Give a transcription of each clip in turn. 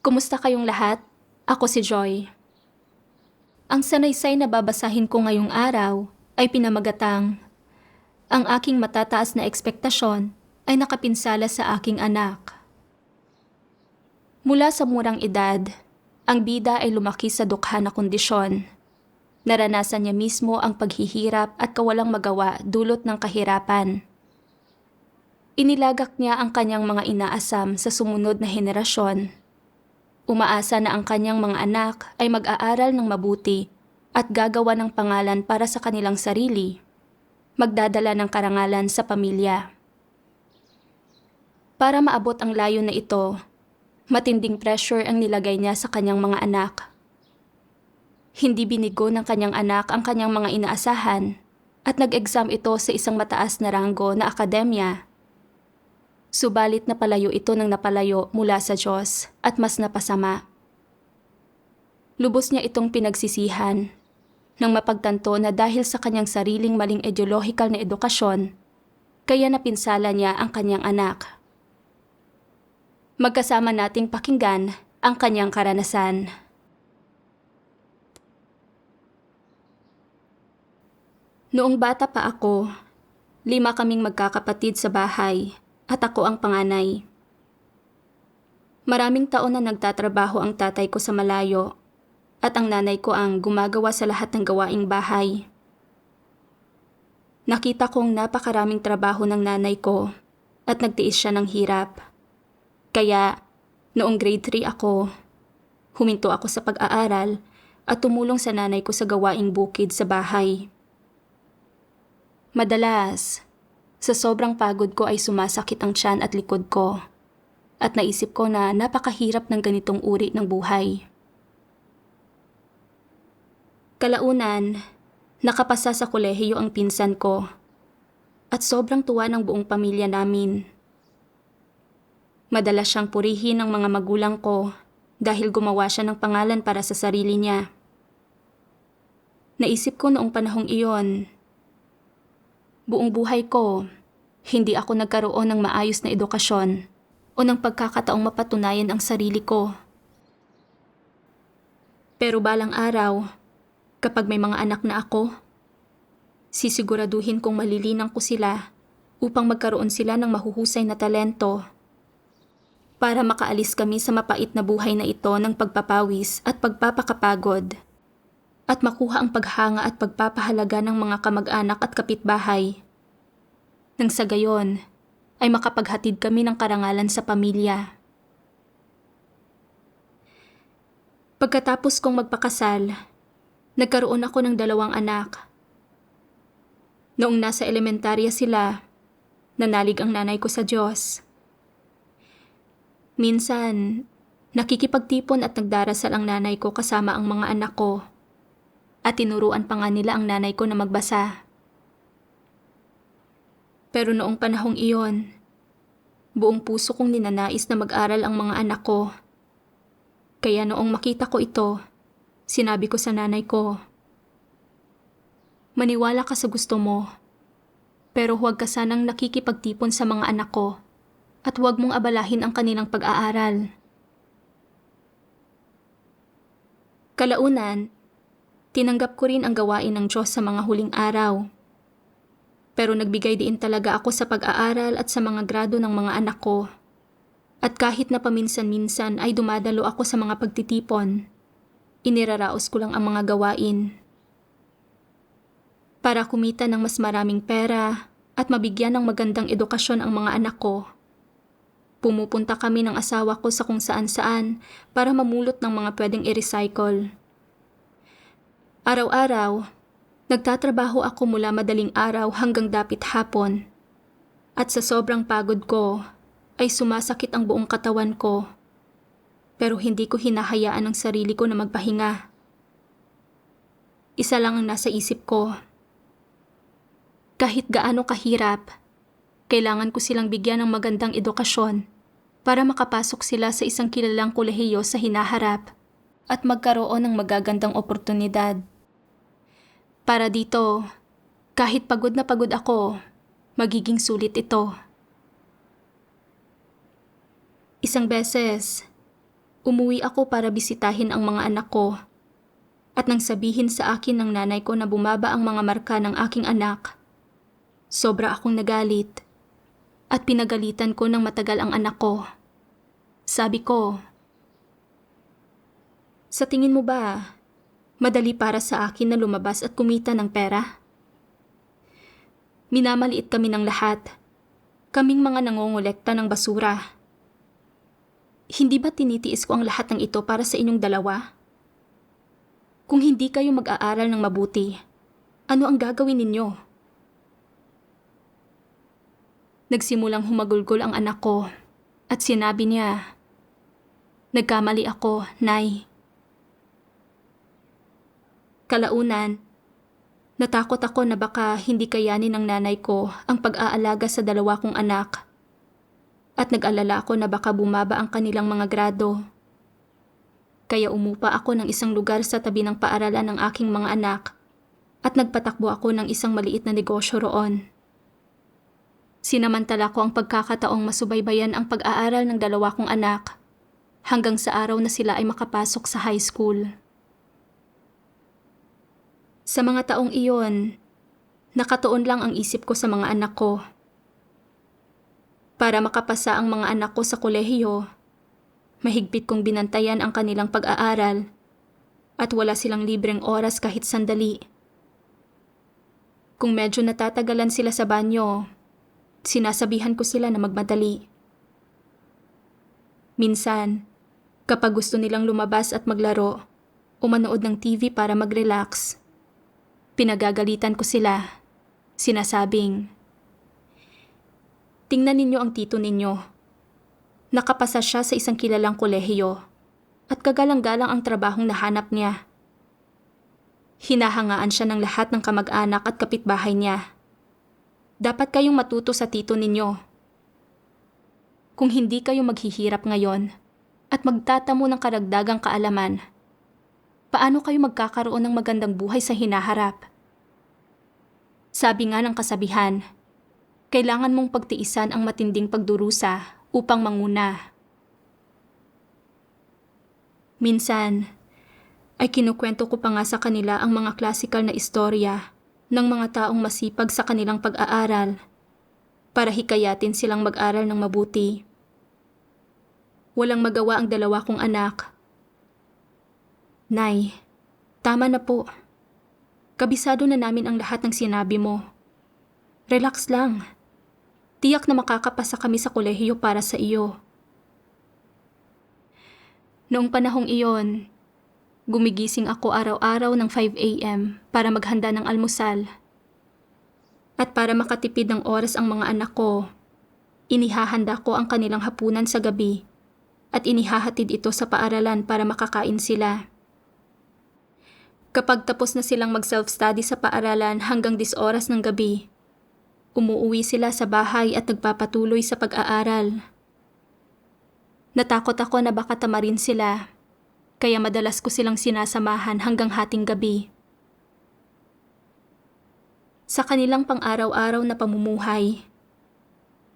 Kumusta kayong lahat? Ako si Joy. Ang sanaysay na babasahin ko ngayong araw ay pinamagatang, ang aking matataas na ekspektasyon ay nakapinsala sa aking anak. Mula sa murang edad, ang bida ay lumaki sa dukha na kondisyon. Naranasan niya mismo ang paghihirap at kawalang magawa dulot ng kahirapan. Inilagak niya ang kanyang mga inaasam sa sumunod na henerasyon. Umaasa na ang kanyang mga anak ay mag-aaral ng mabuti at gagawa ng pangalan para sa kanilang sarili, magdadala ng karangalan sa pamilya. Para maabot ang layo na ito, matinding pressure ang nilagay niya sa kanyang mga anak. Hindi binigo ng kanyang anak ang kanyang mga inaasahan at nag-exam ito sa isang mataas na ranggo na akademya. Subalit napalayo ito ng napalayo mula sa Diyos at mas napasama. Lubos niya itong pinagsisihan nang mapagtanto na dahil sa kanyang sariling maling ideolohikal na edukasyon, kaya napinsala niya ang kanyang anak. Magkasama nating pakinggan ang kanyang karanasan. Noong bata pa ako, 5 kaming magkakapatid sa bahay at ako ang panganay. Maraming taon na nagtatrabaho ang tatay ko sa malayo at ang nanay ko ang gumagawa sa lahat ng gawaing bahay. Nakita kong napakaraming trabaho ng nanay ko at nagtiis siya ng hirap. Kaya, noong grade 3 ako, huminto ako sa pag-aaral at tumulong sa nanay ko sa gawaing bukid sa bahay. Madalas, sa sobrang pagod ko ay sumasakit ang tiyan at likod ko at naisip ko na napakahirap ng ganitong uri ng buhay. Kalaunan, nakapasa sa kolehiyo ang pinsan ko at sobrang tuwa ng buong pamilya namin. Madalas siyang purihin ng mga magulang ko dahil gumawa siya ng pangalan para sa sarili niya. Naisip ko noong panahong iyon, buong buhay ko, hindi ako nagkaroon ng maayos na edukasyon o ng pagkakataong mapatunayan ang sarili ko. Pero balang araw, kapag may mga anak na ako, sisiguraduhin kong malilinang ko sila upang magkaroon sila ng mahuhusay na talento para makaalis kami sa mapait na buhay na ito ng pagpapawis at pagpapakapagod at makuha ang paghanga at pagpapahalaga ng mga kamag-anak at kapitbahay. Nang sa gayon, ay makapaghatid kami ng karangalan sa pamilya. Pagkatapos kong magpakasal, nagkaroon ako ng 2 anak. Noong nasa elementarya sila, nanalig ang nanay ko sa Diyos. Minsan, nakikipagtipon at nagdarasal ang nanay ko kasama ang mga anak ko at tinuruan pa nga nila ang nanay ko na magbasa. Pero noong panahong iyon, buong puso kong ninanais na mag-aral ang mga anak ko. Kaya noong makita ko ito, sinabi ko sa nanay ko, "Maniwala ka sa gusto mo, pero huwag ka sanang nakikipagtipon sa mga anak ko at huwag mong abalahin ang kanilang pag-aaral." Kalaunan, tinanggap ko rin ang gawain ng Diyos sa mga huling araw. Pero nagbigay din talaga ako sa pag-aaral at sa mga grado ng mga anak ko. At kahit na paminsan-minsan ay dumadalo ako sa mga pagtitipon, iniraraos ko lang ang mga gawain. Para kumita ng mas maraming pera at mabigyan ng magandang edukasyon ang mga anak ko, pumupunta kami ng asawa ko sa kung saan-saan para mamulot ng mga pwedeng i-recycle. Araw-araw, nagtatrabaho ako mula madaling araw hanggang dapit hapon. At sa sobrang pagod ko, ay sumasakit ang buong katawan ko. Pero hindi ko hinahayaan ang sarili ko na magpahinga. Isa lang ang nasa isip ko. Kahit gaano kahirap, kailangan ko silang bigyan ng magandang edukasyon para makapasok sila sa isang kilalang kolehiyo sa hinaharap at magkaroon ng magagandang oportunidad. Para dito, kahit pagod na pagod ako, magiging sulit ito. Isang beses, Umuwi ako para bisitahin ang mga anak ko. At nang sabihin sa akin ng nanay ko na bumaba ang mga marka ng aking anak, sobra akong nagalit at pinagalitan ko ng matagal ang anak ko. Sabi ko, sa tingin mo ba, madali para sa akin na lumabas at kumita ng pera? Minamaliit kami ng lahat. Kaming mga nangongolekta ng basura. Hindi ba tinitiis ko ang lahat ng ito para sa inyong dalawa? Kung hindi kayo mag-aaral ng mabuti, ano ang gagawin ninyo? Nagsimulang humagulgol ang anak ko at sinabi niya, "Nagkamali ako, Nay." Kalaunan, natakot ako na baka hindi kayanin ng nanay ko ang pag-aalaga sa dalawa kong anak. At nag-alala ako na baka bumaba ang kanilang mga grado. Kaya umupa ako ng isang lugar sa tabi ng paaralan ng aking mga anak at nagpatakbo ako ng isang maliit na negosyo roon. Sinamantala ko ang pagkakataong masubaybayan ang pag-aaral ng dalawa kong anak hanggang sa araw na sila ay makapasok sa high school. Sa mga taong iyon, nakatuon lang ang isip ko sa mga anak ko. Para makapasa ang mga anak ko sa kolehiyo, mahigpit kong binantayan ang kanilang pag-aaral at wala silang libreng oras kahit sandali. Kung medyo natatagalan sila sa banyo, sinasabihan ko sila na magmadali. Minsan, kapag gusto nilang lumabas at maglaro o manood ng TV para mag-relax, pinagagalitan ko sila, sinasabing, "Tingnan ninyo ang tito ninyo. Nakapasa siya sa isang kilalang kolehiyo at kagalang-galang ang trabahong nahanap niya. Hinahangaan siya ng lahat ng kamag-anak at kapitbahay niya. Dapat kayong matuto sa tito ninyo. Kung hindi kayo maghihirap ngayon at magtatamo ng karagdagang kaalaman, paano kayo magkakaroon ng magandang buhay sa hinaharap? Sabi nga ng kasabihan, kailangan mong pagtiisan ang matinding pagdurusa upang manguna." Minsan, ay kinukwento ko pa nga sa kanila ang mga klasikal na istorya ng mga taong masipag sa kanilang pag-aaral para hikayatin silang mag-aral ng mabuti. Walang magawa ang dalawa kong anak. "Nay, tama na po. Kabisado na namin ang lahat ng sinabi mo. Relax lang. Tiyak na makakapasa kami sa kolehiyo para sa iyo." Noong panahong iyon, gumigising ako araw-araw ng 5 a.m. para maghanda ng almusal. At para makatipid ng oras ang mga anak ko, inihahanda ko ang kanilang hapunan sa gabi at inihahatid ito sa paaralan para makakain sila. Kapag tapos na silang mag-self-study sa paaralan hanggang 10 oras ng gabi, umuuwi sila sa bahay at nagpapatuloy sa pag-aaral. Natakot ako na baka tamarin sila, kaya madalas ko silang sinasamahan hanggang hating gabi. Sa kanilang pang-araw-araw na pamumuhay,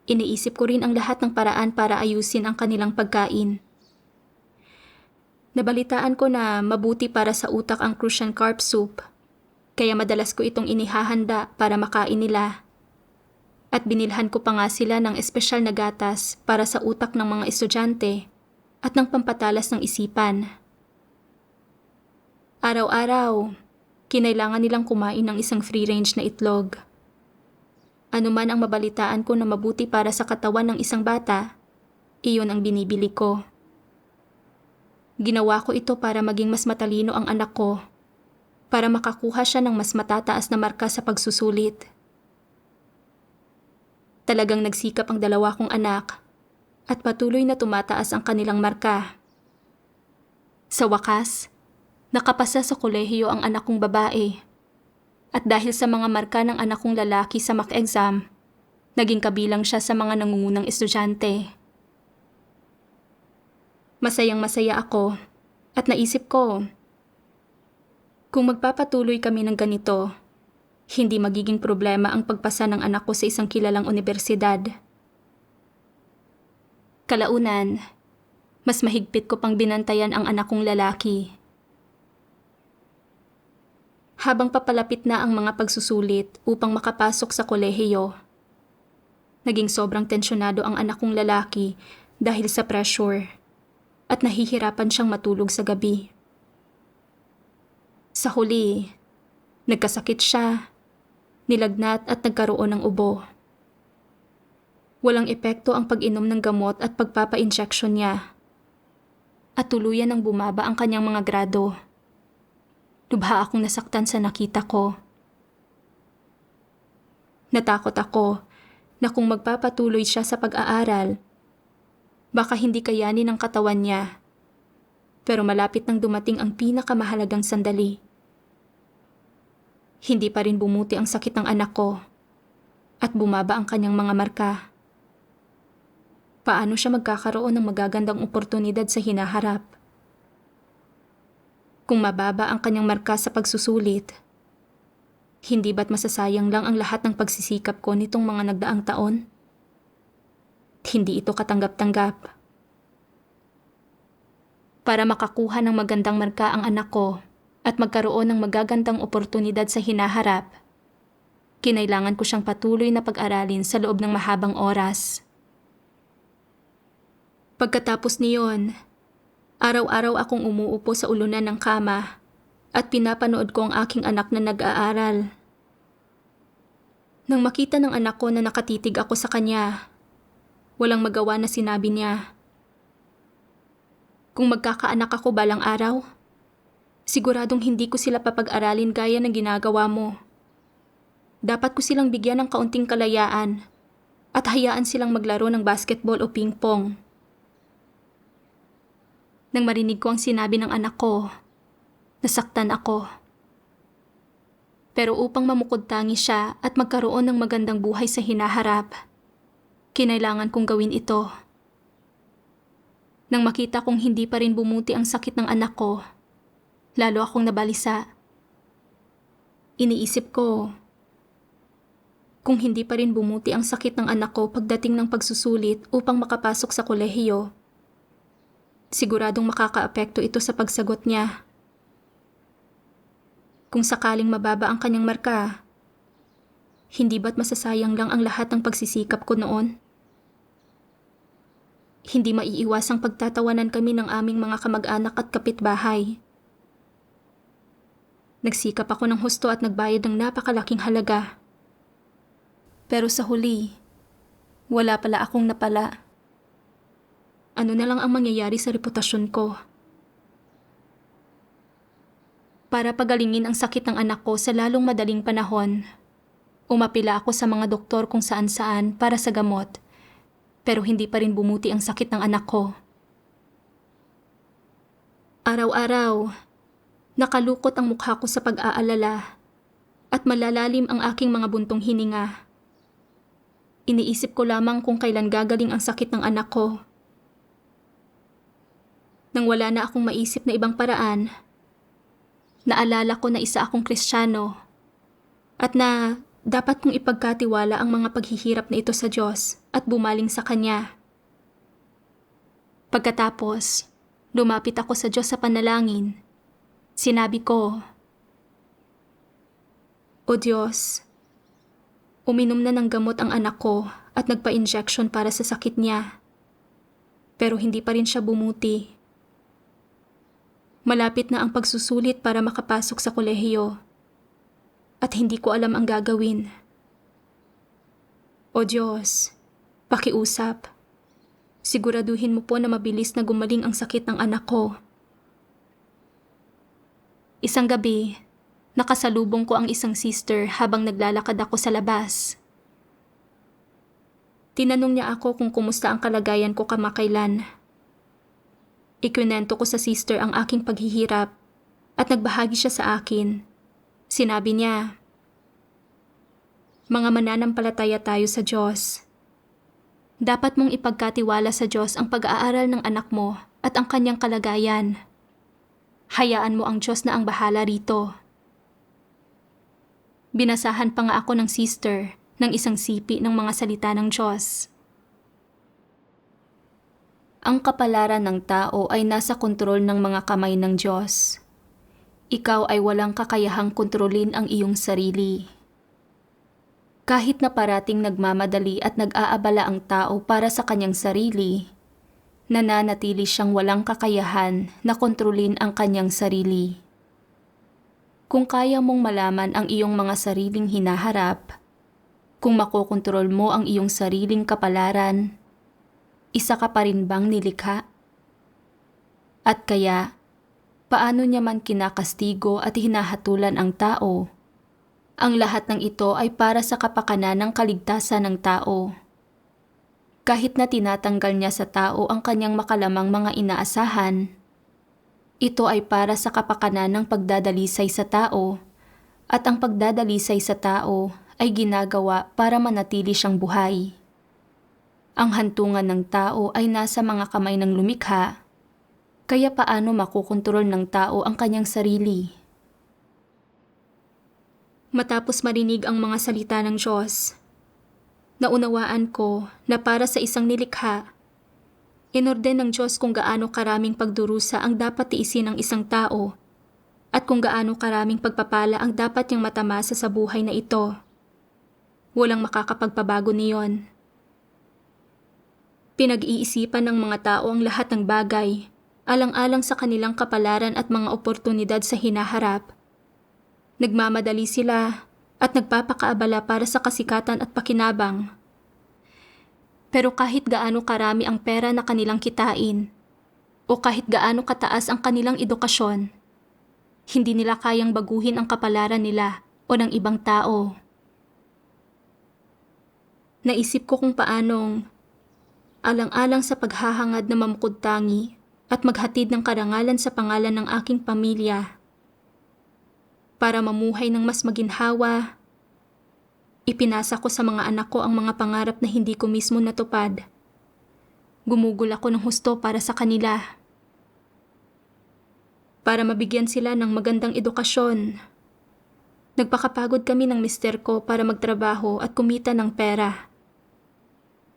iniisip ko rin ang lahat ng paraan para ayusin ang kanilang pagkain. Nabalitaan ko na mabuti para sa utak ang Crucian Carp Soup, kaya madalas ko itong inihahanda para makain nila. At binilhan ko pa nga sila ng espesyal na gatas para sa utak ng mga estudyante at ng pampatalas ng isipan. Araw-araw, kinailangan nilang kumain ng isang free-range na itlog. Ano man ang mabalitaan ko na mabuti para sa katawan ng isang bata, iyon ang binibili ko. Ginawa ko ito para maging mas matalino ang anak ko, para makakuha siya ng mas matataas na marka sa pagsusulit. Talagang nagsikap ang dalawa kong anak at patuloy na tumataas ang kanilang marka. Sa wakas, nakapasa sa kolehiyo ang anak kong babae. At dahil sa mga marka ng anak kong lalaki sa mock exam, naging kabilang siya sa mga nangungunang estudyante. Masayang-masaya ako at naisip ko, kung magpapatuloy kami ng ganito, hindi magiging problema ang pagpasa ng anak ko sa isang kilalang unibersidad. Kalaunan, Mas mahigpit ko pang binantayan ang anak kong lalaki. Habang papalapit na ang mga pagsusulit upang makapasok sa kolehiyo, naging sobrang tensyonado ang anak kong lalaki dahil sa pressure at nahihirapan siyang matulog sa gabi. Sa huli, nagkasakit siya, nilagnat at nagkaroon ng ubo. Walang epekto ang pag-inom ng gamot at pagpapa-injection niya. At tuluyan ng bumaba ang kanyang mga grado. Lubha akong nasaktan sa nakita ko. Natakot ako na kung magpapatuloy siya sa pag-aaral, baka hindi kayanin ng katawan niya. Pero malapit nang dumating ang pinakamahalagang sandali. Hindi pa rin bumuti ang sakit ng anak ko at bumaba ang kanyang mga marka. Paano siya magkakaroon ng magagandang oportunidad sa hinaharap? Kung mababa ang kanyang marka sa pagsusulit, hindi ba't masasayang lang ang lahat ng pagsisikap ko nitong mga nagdaang taon? Hindi ito katanggap-tanggap. Para makakuha ng magandang marka ang anak ko at magkaroon ng magagandang oportunidad sa hinaharap, kinailangan ko siyang patuloy na pag-aralin sa loob ng mahabang oras. Pagkatapos niyon, araw-araw akong umuupo sa ulunan ng kama at pinapanood ko ang aking anak na nag-aaral. Nang makita ng anak ko na nakatitig ako sa kanya, walang magawa na sinabi niya. Kung magkakaanak ako balang araw, siguradong hindi ko sila papag-aralin gaya ng ginagawa mo. Dapat ko silang bigyan ng kaunting kalayaan at hayaan silang maglaro ng basketball o ping-pong. Nang marinig ko ang sinabi ng anak ko, nasaktan ako. Pero upang mamukod-tangi siya at magkaroon ng magandang buhay sa hinaharap, kinailangan kong gawin ito. Nang makita kong hindi pa rin bumuti ang sakit ng anak ko, lalo akong nabalisa. Iniisip ko, kung hindi pa rin bumuti ang sakit ng anak ko pagdating ng pagsusulit upang makapasok sa kolehiyo, siguradong makakaapekto ito sa pagsagot niya. Kung sakaling mababa ang kanyang marka, hindi ba't masasayang lang ang lahat ng pagsisikap ko noon? Hindi maiiwasang pagtatawanan kami ng aming mga kamag-anak at kapitbahay. Nagsikap ako ng husto at nagbayad ng napakalaking halaga. Pero sa huli, wala pala akong napala. Ano na lang ang mangyayari sa reputasyon ko? Para pagalingin ang sakit ng anak ko sa lalong madaling panahon, umapila ako sa mga doktor kung saan-saan para sa gamot, pero hindi pa rin bumuti ang sakit ng anak ko. Araw-araw, nakalukot ang mukha ko sa pag-aalala at malalalim ang aking mga buntong hininga. Iniisip ko lamang kung kailan gagaling ang sakit ng anak ko. Nang wala na akong maisip na ibang paraan, naalala ko na isa akong Kristiyano at na dapat kong ipagkatiwala ang mga paghihirap na ito sa Diyos at bumaling sa Kanya. Pagkatapos, lumapit ako sa Diyos sa panalangin. Sinabi ko, O Diyos, uminom na ng gamot ang anak ko at nagpa-injection para sa sakit niya. Pero hindi pa rin siya bumuti. Malapit na ang pagsusulit para makapasok sa kolehiyo at hindi ko alam ang gagawin. O Diyos, pakiusap. Siguraduhin mo po na mabilis na gumaling ang sakit ng anak ko. Isang gabi, nakasalubong ko ang isang sister habang naglalakad ako sa labas. Tinanong niya ako kung kumusta ang kalagayan ko kamakailan. Ikwinento ko sa sister ang aking paghihirap at nagbahagi siya sa akin. Sinabi niya, "Mga mananampalataya tayo sa Diyos. Dapat mong ipagkatiwala sa Diyos ang pag-aaral ng anak mo at ang kanyang kalagayan. Hayaan mo ang Diyos na ang bahala rito." Binasahan pa nga ako ng sister ng isang sipi ng mga salita ng Diyos. Ang kapalaran ng tao ay nasa kontrol ng mga kamay ng Diyos. Ikaw ay walang kakayahang kontrolin ang iyong sarili. Kahit na parating nagmamadali at nag-aabala ang tao para sa kanyang sarili, nananatili siyang walang kakayahan na kontrolin ang kanyang sarili. Kung kaya mong malaman ang iyong mga sariling hinaharap, kung makokontrol mo ang iyong sariling kapalaran, isa ka pa rin bang nilikha? At kaya, paano niya man kinakastigo at hinahatulan ang tao? Ang lahat ng ito ay para sa kapakanan ng kaligtasan ng tao. Kahit na tinatanggal niya sa tao ang kanyang makalamang mga inaasahan, ito ay para sa kapakanan ng pagdadalisay sa tao, at ang pagdadalisay sa tao ay ginagawa para manatili siyang buhay. Ang hantungan ng tao ay nasa mga kamay ng lumikha, kaya paano makokontrol ng tao ang kanyang sarili? Matapos marinig ang mga salita ng Diyos, naunawaan ko na para sa isang nilikha, inorden ng Diyos kung gaano karaming pagdurusa ang dapat tiisin ng isang tao at kung gaano karaming pagpapala ang dapat niyang matamasa sa buhay na ito. Walang makakapagpabago niyon. Pinag-iisipan ng mga tao ang lahat ng bagay, alang-alang sa kanilang kapalaran at mga oportunidad sa hinaharap. Nagmamadali sila at nagpapakaabala para sa kasikatan at pakinabang. Pero kahit gaano karami ang pera na kanilang kitain, o kahit gaano kataas ang kanilang edukasyon, hindi nila kayang baguhin ang kapalaran nila o ng ibang tao. Naisip ko kung paanong, alang-alang sa paghahangad na mamukod-tangi at maghatid ng karangalan sa pangalan ng aking pamilya, para mamuhay ng mas maginhawa, ipinasa ko sa mga anak ko ang mga pangarap na hindi ko mismo natupad. Gumugol ako ng husto para sa kanila. Para mabigyan sila ng magandang edukasyon, nagpakapagod kami ng mister ko para magtrabaho at kumita ng pera.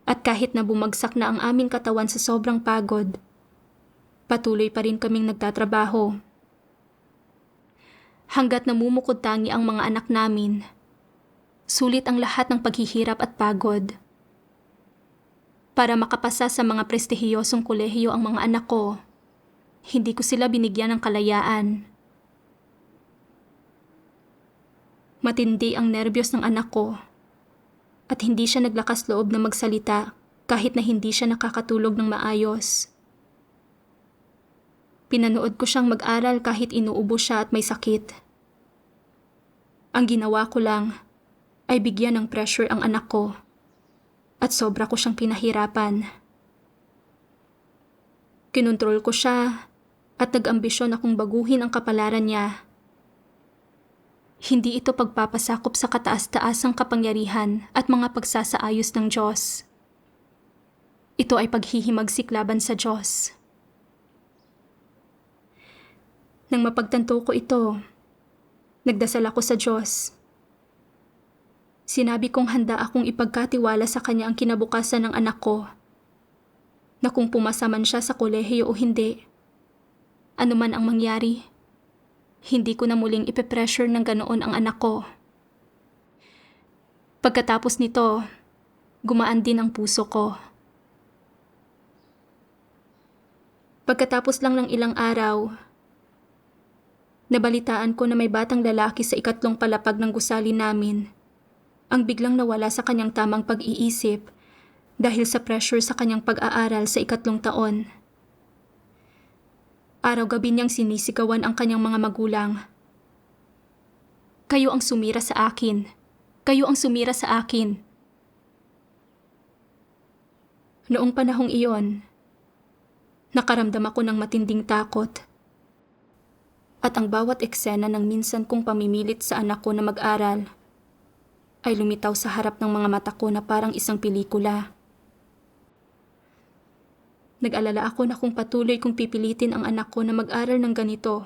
At kahit na bumagsak na ang aming katawan sa sobrang pagod, patuloy pa rin kaming nagtatrabaho. Hanggat namumukod-tangi ang mga anak namin, sulit ang lahat ng paghihirap at pagod. Para makapasa sa mga prestihiyosong kolehiyo ang mga anak ko, hindi ko sila binigyan ng kalayaan. Matindi ang nerbiyos ng anak ko, at hindi siya naglakas loob na magsalita kahit na hindi siya nakakatulog ng maayos. Pinanood ko siyang mag-aral kahit inuubo siya at may sakit. Ang ginawa ko lang ay bigyan ng pressure ang anak ko at sobra ko siyang pinahirapan. Kinontrol ko siya at nag-ambisyon akong baguhin ang kapalaran niya. Hindi ito pagpapasakop sa kataas-taasang kapangyarihan at mga pagsasaayos ng Diyos. Ito ay paghihimagsik laban sa Diyos. Nang mapagtanto ko ito, nagdasal ako sa Diyos. Sinabi kong handa akong ipagkatiwala sa Kanya ang kinabukasan ng anak ko, na kung pumasa man siya sa kolehiyo o hindi, anuman ang mangyari, hindi ko na muling ipepressure ng ganoon ang anak ko. Pagkatapos nito, gumaan din ang puso ko. Pagkatapos lang ng ilang araw, nabalitaan ko na may batang lalaki sa ikatlong palapag ng gusali namin ang biglang nawala sa kanyang tamang pag-iisip dahil sa pressure sa kanyang pag-aaral sa ikatlong taon. Araw-gabi niyang sinisigawan ang kanyang mga magulang. Kayo ang sumira sa akin. Kayo ang sumira sa akin. Noong panahong iyon, nakaramdam ako ng matinding takot. At ang bawat eksena ng minsan kong pamimilit sa anak ko na mag-aral ay lumitaw sa harap ng mga mata ko na parang isang pelikula. Nag-alala ako na kung patuloy kong pipilitin ang anak ko na mag-aral ng ganito,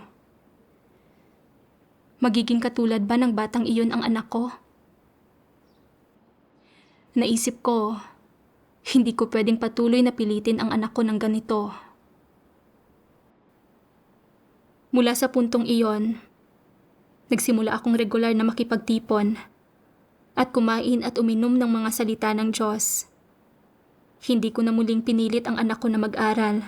magiging katulad ba ng batang iyon ang anak ko? Naisip ko, Hindi ko pwedeng patuloy na pilitin ang anak ko ng ganito. Mula sa puntong iyon, nagsimula akong regular na makipagtipon at kumain at uminom ng mga salita ng Diyos. Hindi ko na muling pinilit ang anak ko na mag-aral.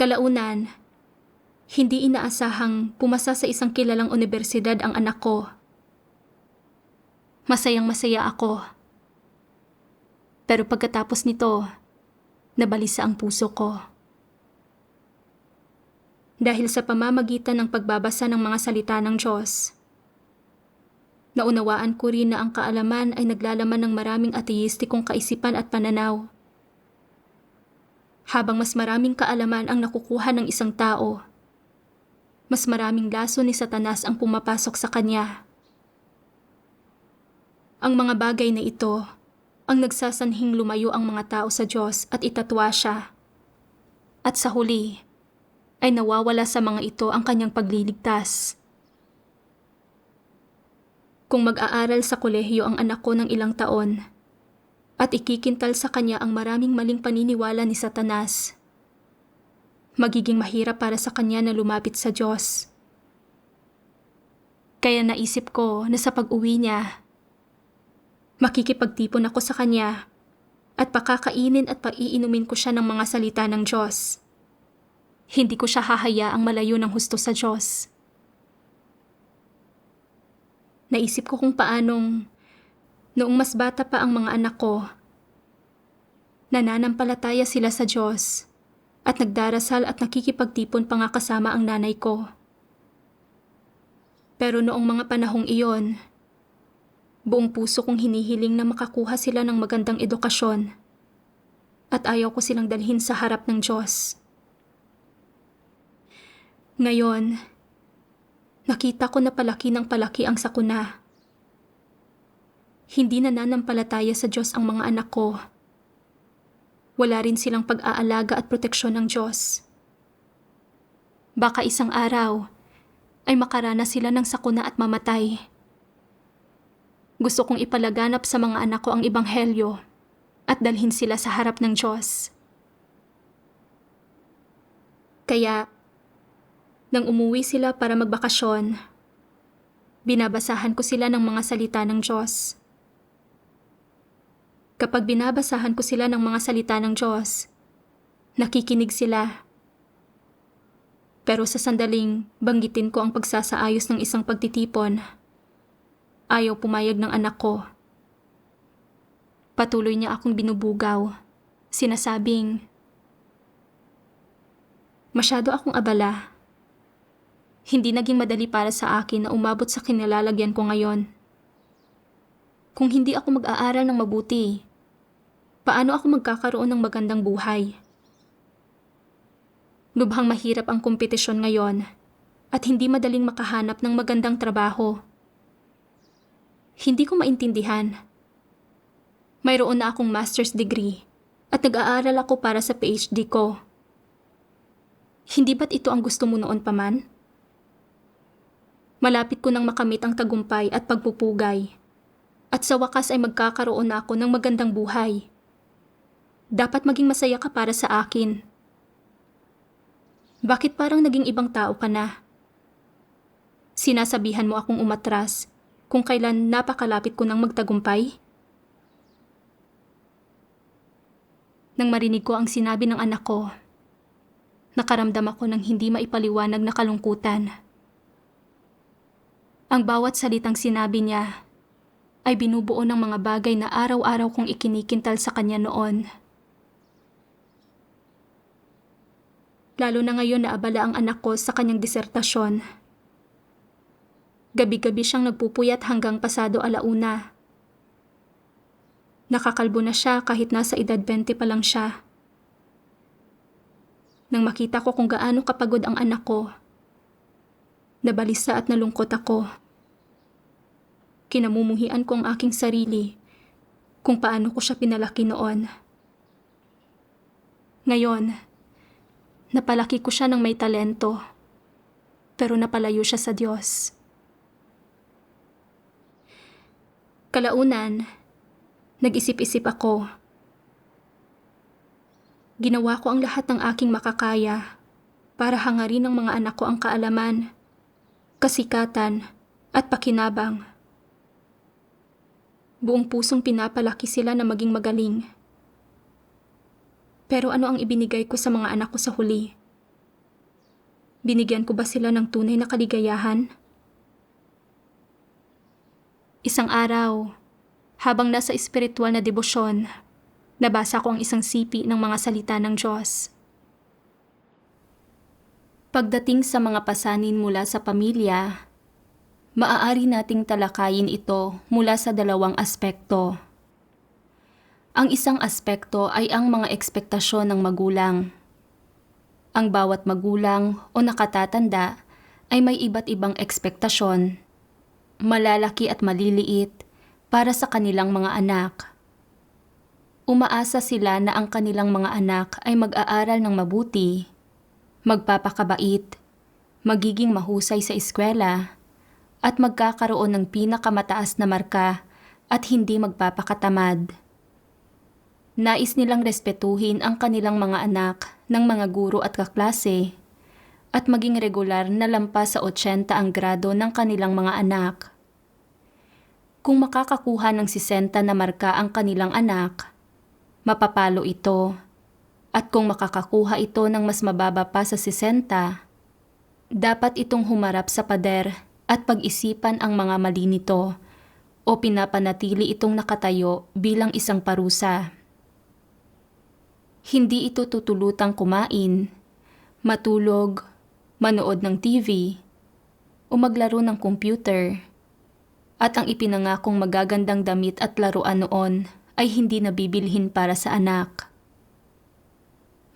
Kalaunan, hindi inaasahang pumasa sa isang kilalang unibersidad ang anak ko. Masayang-masaya ako. Pero pagkatapos nito, nabalisa ang puso ko. Dahil sa pamamagitan ng pagbabasa ng mga salita ng Diyos, naunawaan ko rin na ang kaalaman ay naglalaman ng maraming ateistikong kaisipan at pananaw. Habang mas maraming kaalaman ang nakukuha ng isang tao, mas maraming laso ni Satanas ang pumapasok sa kanya. Ang mga bagay na ito ang nagsasanhing lumayo ang mga tao sa Diyos at itatwa siya. At sa huli, ay nawawala sa mga ito ang kanyang pagliligtas. Kung mag-aaral sa kolehiyo ang anak ko ng ilang taon at ikikintal sa kanya ang maraming maling paniniwala ni Satanas, magiging mahirap para sa kanya na lumapit sa Diyos. Kaya naisip ko na sa pag-uwi niya, makikipagtipon ako sa kanya at pakakainin at paiinumin ko siya ng mga salita ng Diyos. Hindi ko siya hahayaang malayo ng husto sa Diyos. Naisip ko kung paanong, noong mas bata pa ang mga anak ko, nananampalataya sila sa Diyos at nagdarasal at nakikipagtipon pa nga kasama ang nanay ko. Pero noong mga panahong iyon, buong puso kong hinihiling na makakuha sila ng magandang edukasyon at ayaw ko silang dalhin sa harap ng Diyos. Ngayon, nakita ko na palaki ng palaki ang sakuna. Hindi nananampalataya sa Diyos ang mga anak ko. Wala rin silang pag-aalaga at proteksyon ng Diyos. Baka isang araw ay makaranas sila ng sakuna at mamatay. Gusto kong ipalaganap sa mga anak ko ang ebanghelyo at dalhin sila sa harap ng Diyos. Kaya, nang umuwi sila para magbakasyon, binabasahan ko sila ng mga salita ng Diyos. Kapag binabasahan ko sila ng mga salita ng Diyos, nakikinig sila. Pero sa sandaling banggitin ko ang pagsasaayos ng isang pagtitipon, ayaw pumayag ng anak ko. Patuloy niya akong binubugaw, sinasabing, masyado akong abala. Hindi naging madali para sa akin na umabot sa kinalalagyan ko ngayon. Kung hindi ako mag-aaral ng mabuti, paano ako magkakaroon ng magandang buhay? Lubhang mahirap ang kompetisyon ngayon at hindi madaling makahanap ng magandang trabaho. Hindi ko maintindihan. Mayroon na akong master's degree at nag-aaral ako para sa PhD ko. Hindi ba't ito ang gusto mo noon pa man? Malapit ko nang makamit ang tagumpay at pagpupugay. At sa wakas ay magkakaroon na ako ng magandang buhay. Dapat maging masaya ka para sa akin. Bakit parang naging ibang tao ka na? Sinasabihan mo akong umatras kung kailan napakalapit ko nang magtagumpay? Nang marinig ko ang sinabi ng anak ko, nakaramdam ako ng hindi maipaliwanag na kalungkutan. Ang bawat salitang sinabi niya ay binubuo ng mga bagay na araw-araw kong ikinikintal sa kanya noon. Lalo na ngayon na abala ang anak ko sa kanyang disertasyon. Gabi-gabi siyang nagpupuyat hanggang pasado 1:00. Nakakalbo na siya kahit nasa edad 20 pa lang siya. Nang makita ko kung gaano kapagod ang anak ko, nabalisa at nalungkot ako. Kinamumuhian ko ang aking sarili kung paano ko siya pinalaki noon. Ngayon, napalaki ko siya ng may talento, pero napalayo siya sa Diyos. Kalaunan, Nag-isip-isip ako. Ginawa ko ang lahat ng aking makakaya para hangarin ng mga anak ko ang kaalaman, kasikatan, at pakinabang. Buong pusong pinapalaki sila na maging magaling. Pero ano ang ibinigay ko sa mga anak ko sa huli? Binigyan ko ba sila ng tunay na kaligayahan? Isang araw, habang nasa espiritual na debosyon, nabasa ko ang isang sipi ng mga salita ng Diyos. Pagdating sa mga pasanin mula sa pamilya, maaari nating talakayin ito mula sa dalawang aspekto. Ang isang aspekto ay ang mga ekspektasyon ng magulang. Ang bawat magulang o nakatatanda ay may iba't ibang ekspektasyon, malalaki at maliliit, para sa kanilang mga anak. Umaasa sila na ang kanilang mga anak ay mag-aaral ng mabuti, magpapakabait, magiging mahusay sa eskwela, at magkakaroon ng pinakamataas na marka at hindi magpapakatamad. Nais nilang respetuhin ang kanilang mga anak ng mga guro at kaklase at maging regular na lampas sa 80 ang grado ng kanilang mga anak. Kung makakakuha ng 60 na marka ang kanilang anak, mapapalo ito. At kung makakakuha ito ng mas mababa pa sa 60, dapat itong humarap sa pader at pag-isipan ang mga mali nito o pinapanatili itong nakatayo bilang isang parusa. Hindi ito tutulutang kumain, matulog, manood ng TV, o maglaro ng computer. At ang ipinangakong magagandang damit at laruan noon ay hindi nabibilhin para sa anak.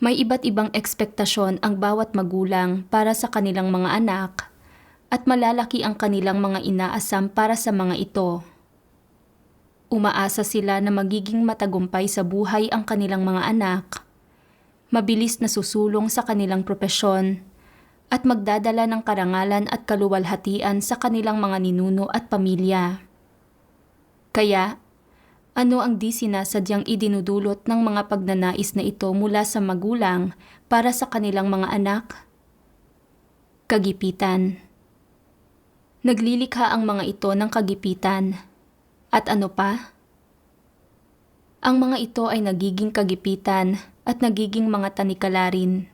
May iba't ibang ekspektasyon ang bawat magulang para sa kanilang mga anak at malalaki ang kanilang mga inaasam para sa mga ito. Umaasa sila na magiging matagumpay sa buhay ang kanilang mga anak, mabilis na susulong sa kanilang propesyon, at magdadala ng karangalan at kaluwalhatian sa kanilang mga ninuno at pamilya. Kaya, ano ang di sinasadyang idinudulot ng mga pagnanais na ito mula sa magulang para sa kanilang mga anak? Kagipitan. Naglilikha ang mga ito ng kagipitan. At ano pa? Ang mga ito ay nagiging kagipitan at nagiging mga tanikala rin.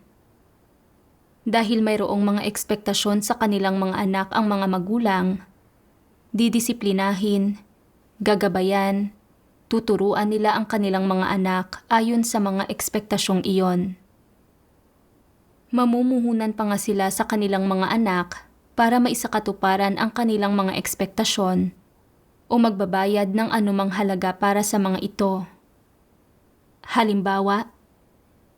Dahil mayroong mga ekspektasyon sa kanilang mga anak ang mga magulang, didisiplinahin, gagabayan, tuturuan nila ang kanilang mga anak ayon sa mga ekspektasyong iyon. Mamumuhunan pa nga sila sa kanilang mga anak para maisakatuparan ang kanilang mga ekspektasyon o magbabayad ng anumang halaga para sa mga ito. Halimbawa,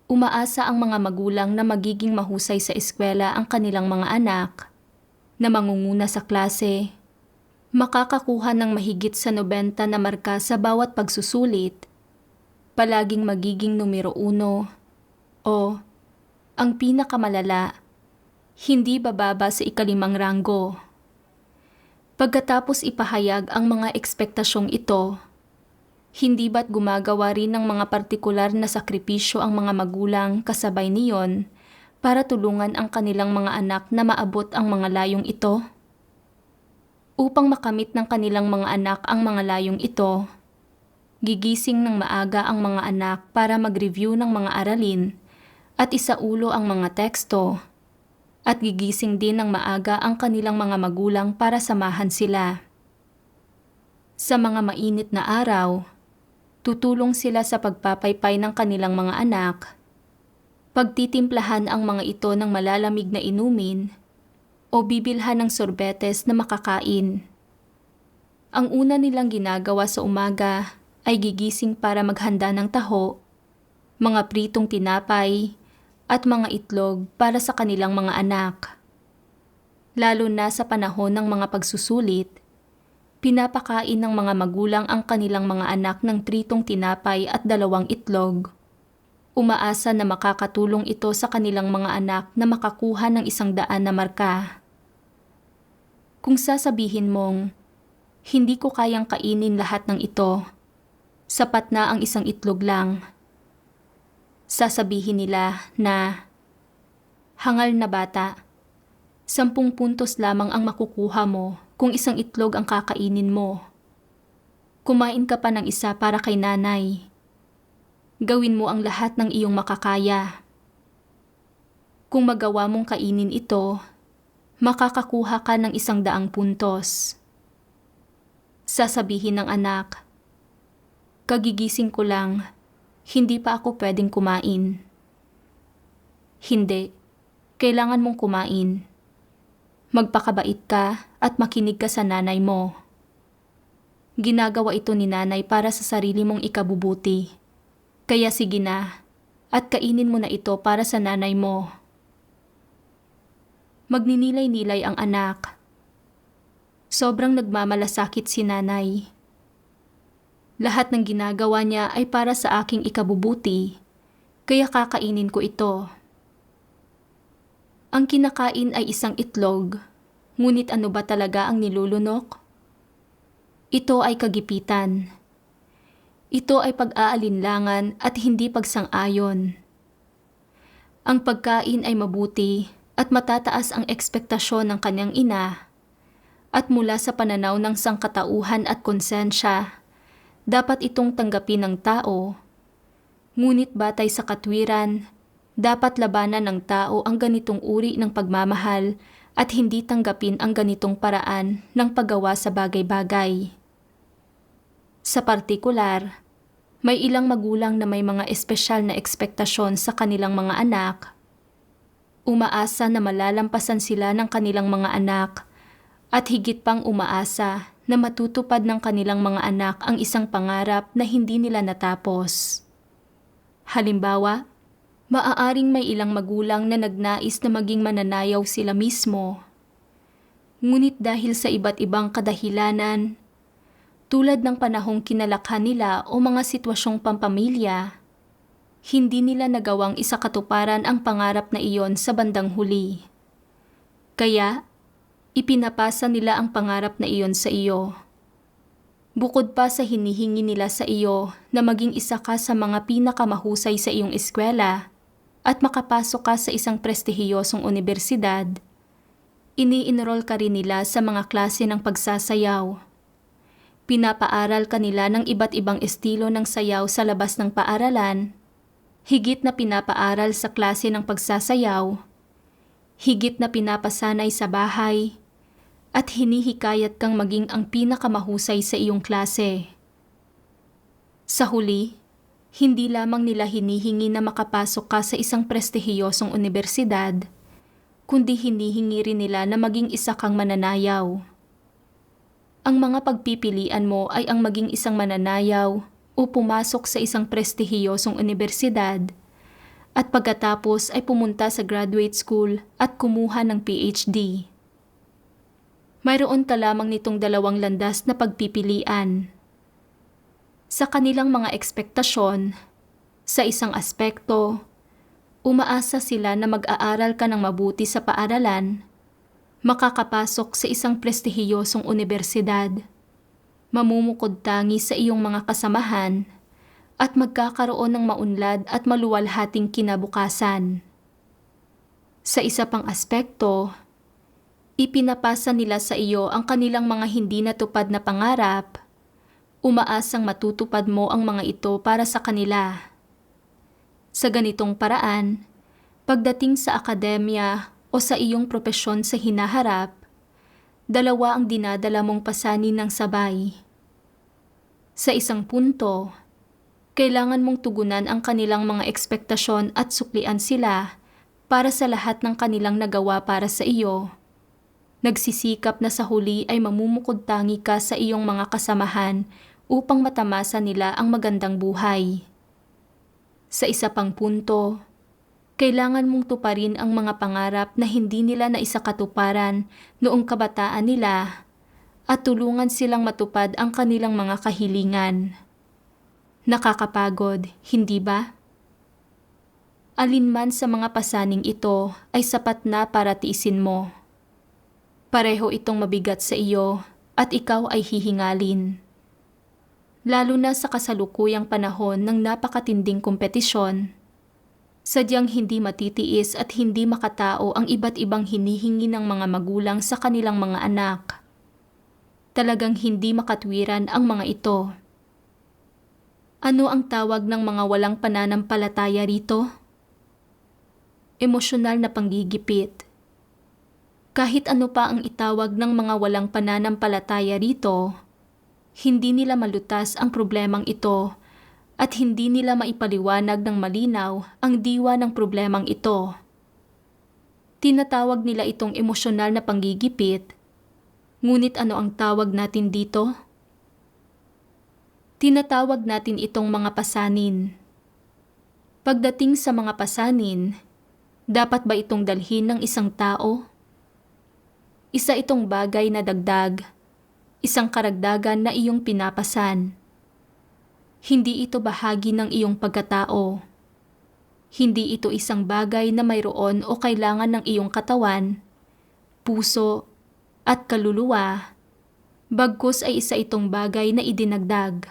umaasa ang mga magulang na magiging mahusay sa eskwela ang kanilang mga anak, na mangunguna sa klase, makakakuha ng mahigit sa 90 na marka sa bawat pagsusulit, palaging magiging numero 1, o, ang pinakamalala, hindi bababa sa 5 ranggo. Pagkatapos ipahayag ang mga ekspektasyong ito, hindi ba't gumagawa rin ng mga partikular na sakripisyo ang mga magulang kasabay niyon para tulungan ang kanilang mga anak na maabot ang mga layong ito? Upang makamit ng kanilang mga anak ang mga layong ito, gigising ng maaga ang mga anak para mag-review ng mga aralin at isaulo ang mga teksto, at gigising din ng maaga ang kanilang mga magulang para samahan sila. Sa mga mainit na araw, tutulong sila sa pagpapaypay ng kanilang mga anak, pagtitimplahan ang mga ito ng malalamig na inumin, o bibilhan ng sorbetes na makakain. Ang una nilang ginagawa sa umaga ay gigising para maghanda ng taho, mga pritong tinapay, at mga itlog para sa kanilang mga anak. Lalo na sa panahon ng mga pagsusulit, pinapakain ng mga magulang ang kanilang mga anak ng pritong tinapay at 2 itlog. Umaasa na makakatulong ito sa kanilang mga anak na makakuha ng 100 na marka. Kung sasabihin mong, hindi ko kayang kainin lahat ng ito, Sapat na ang isang itlog lang. Sasabihin nila na, hangal na bata, 10 puntos lamang ang makukuha mo kung isang itlog ang kakainin mo. Kumain ka pa ng isa para kay nanay. Gawin mo ang lahat ng iyong makakaya. Kung magawa mong kainin ito, makakakuha ka ng 100 puntos. Sasabihin ng anak, kagigising ko lang, hindi pa ako pwedeng kumain. Hindi, kailangan mong kumain. Magpakabait ka at makinig ka sa nanay mo. Ginagawa ito ni nanay para sa sarili mong ikabubuti. Kaya sige na, at kainin mo na ito para sa nanay mo. Magninilay-nilay ang anak. Sobrang nagmamalasakit si nanay. Lahat ng ginagawa niya ay para sa aking ikabubuti, kaya kakainin ko ito. Ang kinakain ay isang itlog, ngunit ano ba talaga ang nilulunok? Ito ay kagipitan. Ito ay pag-aalinlangan at hindi pagsang-ayon. Ang pagkain ay mabuti at matataas ang ekspektasyon ng kanyang ina, at mula sa pananaw ng sangkatauhan at konsensya, dapat itong tanggapin ng tao. Ngunit batay sa katwiran, dapat labanan ng tao ang ganitong uri ng pagmamahal at hindi tanggapin ang ganitong paraan ng paggawa sa bagay-bagay. Sa partikular, may ilang magulang na may mga espesyal na ekspektasyon sa kanilang mga anak. Umaasa na malalampasan sila ng kanilang mga anak at higit pang umaasa na matutupad ng kanilang mga anak ang isang pangarap na hindi nila natapos. Halimbawa, maaaring may ilang magulang na nagnais na maging mananayaw sila mismo. Ngunit dahil sa iba't ibang kadahilanan, tulad ng panahong kinalakhan nila o mga sitwasyong pampamilya, hindi nila nagawang isakatuparan ang pangarap na iyon sa bandang huli. Kaya, ipinapasa nila ang pangarap na iyon sa iyo. Bukod pa sa hinihingi nila sa iyo na maging isa ka sa mga pinakamahusay sa iyong eskwela at makapasok ka sa isang prestihiyosong unibersidad, ini-enroll ka rin nila sa mga klase ng pagsasayaw. Pinapaaral ka nila ng iba't ibang estilo ng sayaw sa labas ng paaralan, higit na pinapaaral sa klase ng pagsasayaw, higit na pinapasanay sa bahay, at hinihikayat kang maging ang pinakamahusay sa iyong klase. Sa huli, hindi lamang nila hinihingi na makapasok ka sa isang prestihiyosong unibersidad, kundi hinihingi rin nila na maging isa kang mananayaw. Ang mga pagpipilian mo ay ang maging isang mananayaw o pumasok sa isang prestihiyosong unibersidad, at pagkatapos ay pumunta sa graduate school at kumuha ng PhD. Mayroon ka lamang nitong 2 landas na pagpipilian. Sa kanilang mga ekspektasyon, sa isang aspekto, umaasa sila na mag-aaral ka ng mabuti sa paaralan, makakapasok sa isang prestihiyosong unibersidad, mamumukod tangi sa iyong mga kasamahan, at magkakaroon ng maunlad at maluwalhating kinabukasan. Sa isa pang aspekto, ipinapasa nila sa iyo ang kanilang mga hindi natupad na pangarap, umaasang matutupad mo ang mga ito para sa kanila. Sa ganitong paraan, pagdating sa akademya o sa iyong propesyon sa hinaharap, 2 ang dinadala mong pasanin ng sabay. Sa isang punto, kailangan mong tugunan ang kanilang mga ekspektasyon at suklian sila para sa lahat ng kanilang nagawa para sa iyo. Nagsisikap na sa huli ay mamumukod tangi ka sa iyong mga kasamahan upang matamasa nila ang magandang buhay. Sa isa pang punto, kailangan mong tuparin ang mga pangarap na hindi nila naisakatuparan noong kabataan nila at tulungan silang matupad ang kanilang mga kahilingan. Nakakapagod, hindi ba? Alinman sa mga pasaning ito ay sapat na para tiisin mo. Pareho itong mabigat sa iyo at ikaw ay hihingalin. lalo na sa kasalukuyang panahon ng napakatinding kompetisyon. Sadyang hindi matitiis at hindi makatao ang iba't ibang hinihingi ng mga magulang sa kanilang mga anak. Talagang hindi makatwiran ang mga ito. Ano ang tawag ng mga walang pananampalataya rito? Emosyonal na panggigipit. Kahit ano pa ang itawag ng mga walang pananampalataya rito, hindi nila malutas ang problemang ito at hindi nila maipaliwanag ng malinaw ang diwa ng problemang ito. Tinatawag nila itong emosyonal na panggigipit, ngunit ano ang tawag natin dito? Tinatawag natin itong mga pasanin. Pagdating sa mga pasanin, dapat ba itong dalhin ng isang tao? Isa itong bagay na dagdag, isang karagdagan na iyong pinapasan. Hindi ito bahagi ng iyong pagkatao. Hindi ito isang bagay na mayroon o kailangan ng iyong katawan, puso, at kaluluwa, bagkus ay isa itong bagay na idinagdag.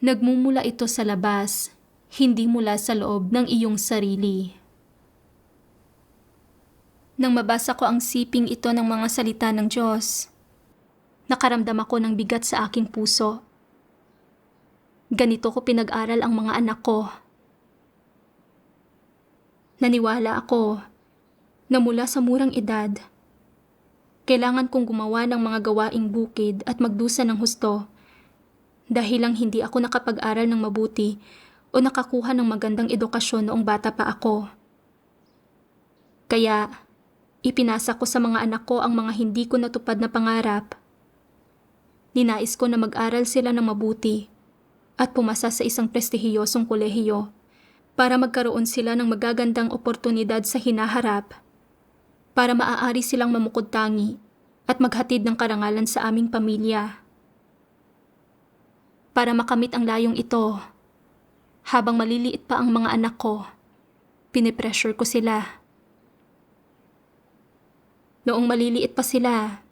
Nagmumula ito sa labas, hindi mula sa loob ng iyong sarili. Nang mabasa ko ang siping ito ng mga salita ng Diyos, nakaramdam ako ng bigat sa aking puso. Ganito ko pinag-aral ang mga anak ko. Naniwala ako na mula sa murang edad, kailangan kong gumawa ng mga gawaing bukid at magdusa ng husto dahil lang hindi ako nakapag-aral ng mabuti o nakakuha ng magandang edukasyon noong bata pa ako. Kaya, ipinasa ko sa mga anak ko ang mga hindi ko natupad na pangarap. Ninais ko na mag-aral sila ng mabuti at pumasa sa isang prestihiyosong kolehiyo para magkaroon sila ng magagandang oportunidad sa hinaharap, para maaari silang mamukod-tangi at maghatid ng karangalan sa aming pamilya. Para makamit ang layong ito, habang maliliit pa ang mga anak ko, pinipressure ko sila. Noong maliliit pa sila,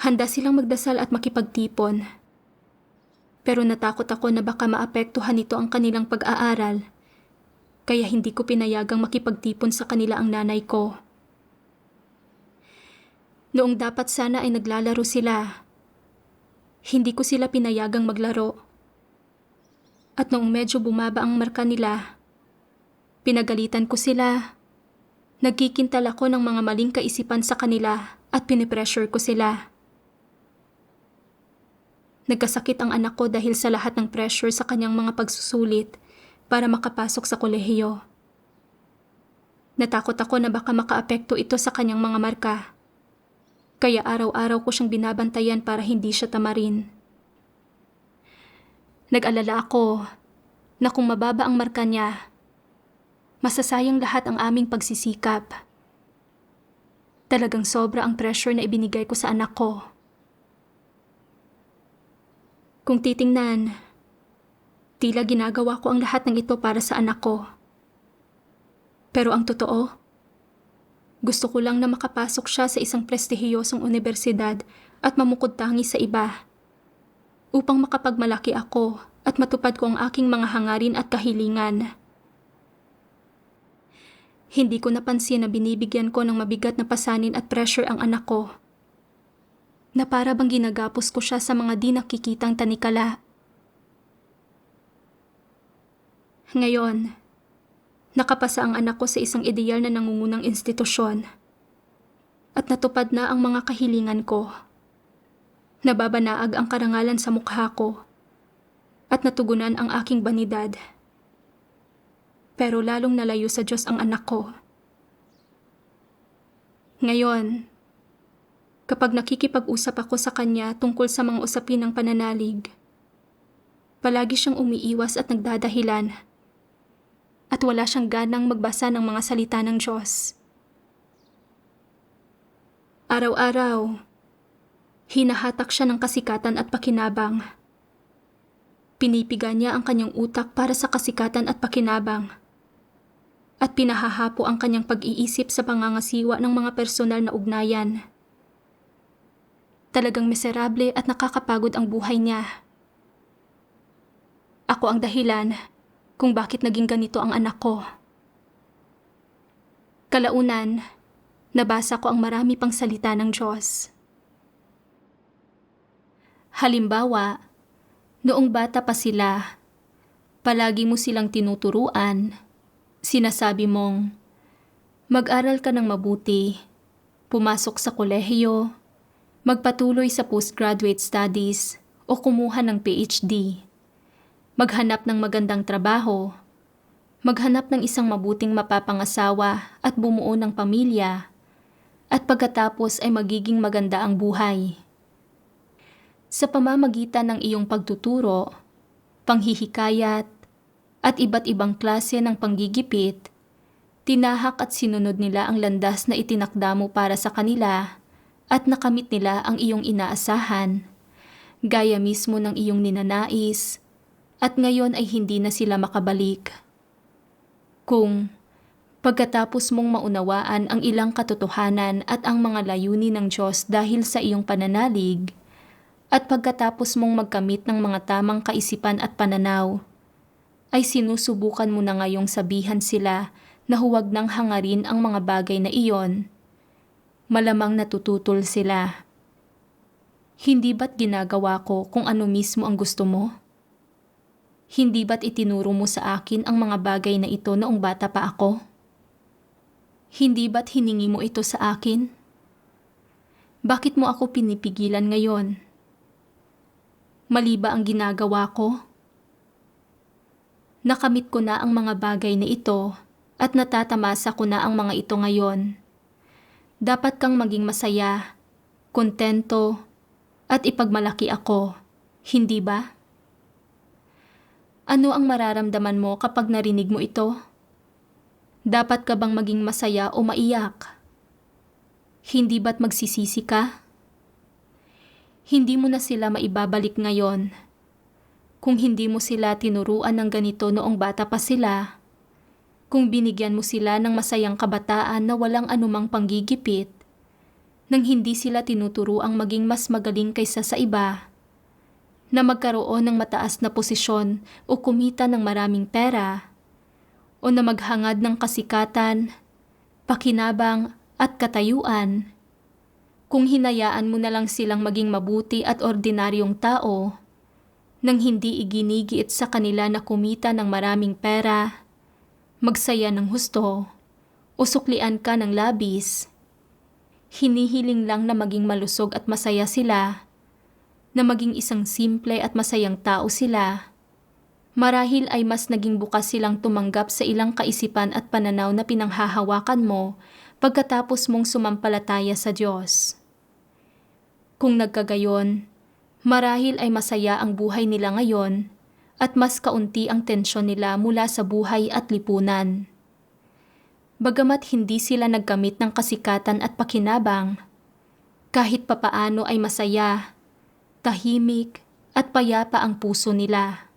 handa silang magdasal at makipagtipon. Pero natakot ako na baka maapektuhan nito ang kanilang pag-aaral, kaya hindi ko pinayagang makipagtipon sa kanila ang nanay ko. Noong dapat sana ay naglalaro sila, hindi ko sila pinayagang maglaro. At noong medyo bumaba ang marka nila, pinagalitan ko sila. Nagkikintal ako ng mga maling kaisipan sa kanila at pinipressure ko sila. Nagkasakit ang anak ko dahil sa lahat ng pressure sa kanyang mga pagsusulit para makapasok sa kolehiyo. Natakot ako na baka makaapekto ito sa kanyang mga marka. Kaya araw-araw ko siyang binabantayan para hindi siya tamarin. Nag-alala ako na kung mababa ang marka niya, masasayang lahat ang aming pagsisikap. Talagang sobra ang pressure na ibinigay ko sa anak ko. Kung titingnan, tila ginagawa ko ang lahat ng ito para sa anak ko. Pero ang totoo, gusto ko lang na makapasok siya sa isang prestihiyosong universidad at mamukod-tangi sa iba, upang makapagmalaki ako at matupad ko ang aking mga hangarin at kahilingan. Hindi ko napansin na binibigyan ko ng mabigat na pasanin at pressure ang anak ko, na para bang ginagapos ko siya sa mga di nakikitang tanikala. Ngayon, nakapasa ang anak ko sa isang ideal na nangungunang institusyon at natupad na ang mga kahilingan ko. Nababanaag ang karangalan sa mukha ko at natugunan ang aking banidad. Pero lalong nalayo sa Diyos ang anak ko. Ngayon, kapag nakikipag-usap ako sa kanya tungkol sa mga usapin ng pananalig, palagi siyang umiiwas at nagdadahilan. At wala siyang ganang magbasa ng mga salita ng Diyos. Araw-araw, hinahatak siya ng kasikatan at pakinabang. Pinipiga niya ang kanyang utak para sa kasikatan at pakinabang. At pinahahapo ang kanyang pag-iisip sa pangangasiwa ng mga personal na ugnayan. Talagang miserable at nakakapagod ang buhay niya. Ako ang dahilan kung bakit naging ganito ang anak ko. Kalaunan, nabasa ko ang marami pang salita ng Diyos. Halimbawa, noong bata pa sila, palagi mo silang tinuturuan. Sinasabi mong, mag-aral ka ng mabuti, pumasok sa kolehiyo, magpatuloy sa postgraduate studies o kumuha ng PhD, maghanap ng magandang trabaho, maghanap ng isang mabuting mapapangasawa at bumuo ng pamilya, at pagkatapos ay magiging maganda ang buhay. Sa pamamagitan ng iyong pagtuturo, panghihikayat, at iba't ibang klase ng panggigipit, tinahak at sinunod nila ang landas na itinakda mo para sa kanila at nakamit nila ang iyong inaasahan, gaya mismo ng iyong ninanais, at ngayon ay hindi na sila makabalik. Kung pagkatapos mong maunawaan ang ilang katotohanan at ang mga layunin ng Diyos dahil sa iyong pananalig, at pagkatapos mong magkamit ng mga tamang kaisipan at pananaw, ay sinusubukan mo na ngayong sabihan sila na huwag nang hangarin ang mga bagay na iyon, malamang natututol sila. Hindi ba't ginagawa ko kung ano mismo ang gusto mo? Hindi ba't itinuro mo sa akin ang mga bagay na ito noong bata pa ako? Hindi ba't hiningi mo ito sa akin? Bakit mo ako pinipigilan ngayon? Mali ba ang ginagawa ko? Nakamit ko na ang mga bagay na ito at natatamasa ko na ang mga ito ngayon. Dapat kang maging masaya, kontento, at ipagmalaki ako, hindi ba? Ano ang mararamdaman mo kapag narinig mo ito? Dapat ka bang maging masaya o maiyak? Hindi ba't magsisisi ka? Hindi mo na sila maibabalik ngayon. Kung hindi mo sila tinuruan ng ganito noong bata pa sila, kung binigyan mo sila ng masayang kabataan na walang anumang panggigipit, nang hindi sila tinuturuang maging mas magaling kaysa sa iba, na magkaroon ng mataas na posisyon o kumita ng maraming pera, o na maghangad ng kasikatan, pakinabang at katayuan, kung hinayaan mo na lang silang maging mabuti at ordinaryong tao, nang hindi iginigiit sa kanila na kumita ng maraming pera, magsaya ng husto, o suklian ka ng labis. Hinihiling lang na maging malusog at masaya sila, na maging isang simple at masayang tao sila. Marahil ay mas naging bukas silang tumanggap sa ilang kaisipan at pananaw na pinanghahawakan mo pagkatapos mong sumampalataya sa Diyos. Kung nagkagayon, marahil ay masaya ang buhay nila ngayon at mas kaunti ang tensyon nila mula sa buhay at lipunan. Bagamat hindi sila nagkamit ng kasikatan at pakinabang, kahit papaano ay masaya, tahimik at payapa ang puso nila.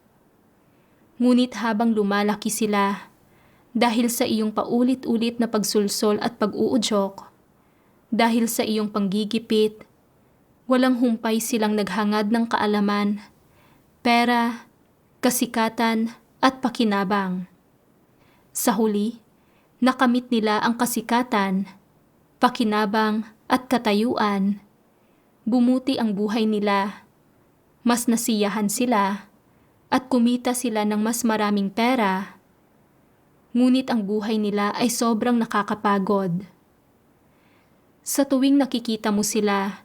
Ngunit habang lumalaki sila, dahil sa iyong paulit-ulit na pagsulsol at pag-uudyok, dahil sa iyong panggigipit, walang humpay silang naghangad ng kaalaman, pera, kasikatan at pakinabang. Sa huli, nakamit nila ang kasikatan, pakinabang at katayuan. Bumuti ang buhay nila, mas nasiyahan sila, at kumita sila ng mas maraming pera. Ngunit ang buhay nila ay sobrang nakakapagod. Sa tuwing nakikita mo sila,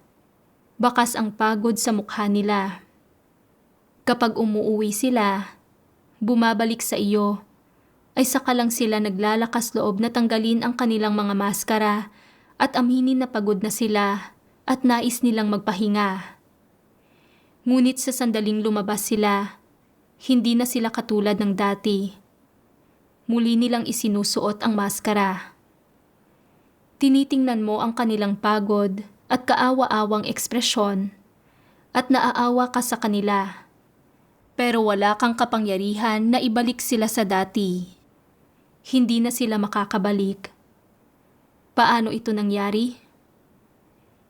bakas ang pagod sa mukha nila. Kapag umuuwi sila, bumabalik sa iyo, ay saka lang sila naglalakas loob na tanggalin ang kanilang mga maskara at aminin na pagod na sila at nais nilang magpahinga. Ngunit sa sandaling lumabas sila, hindi na sila katulad ng dati. Muli nilang isinusuot ang maskara. Tinitingnan mo ang kanilang pagod at kaawa-awang ekspresyon, at naaawa ka sa kanila. Pero wala kang kapangyarihan na ibalik sila sa dati. Hindi na sila makakabalik. Paano ito nangyari?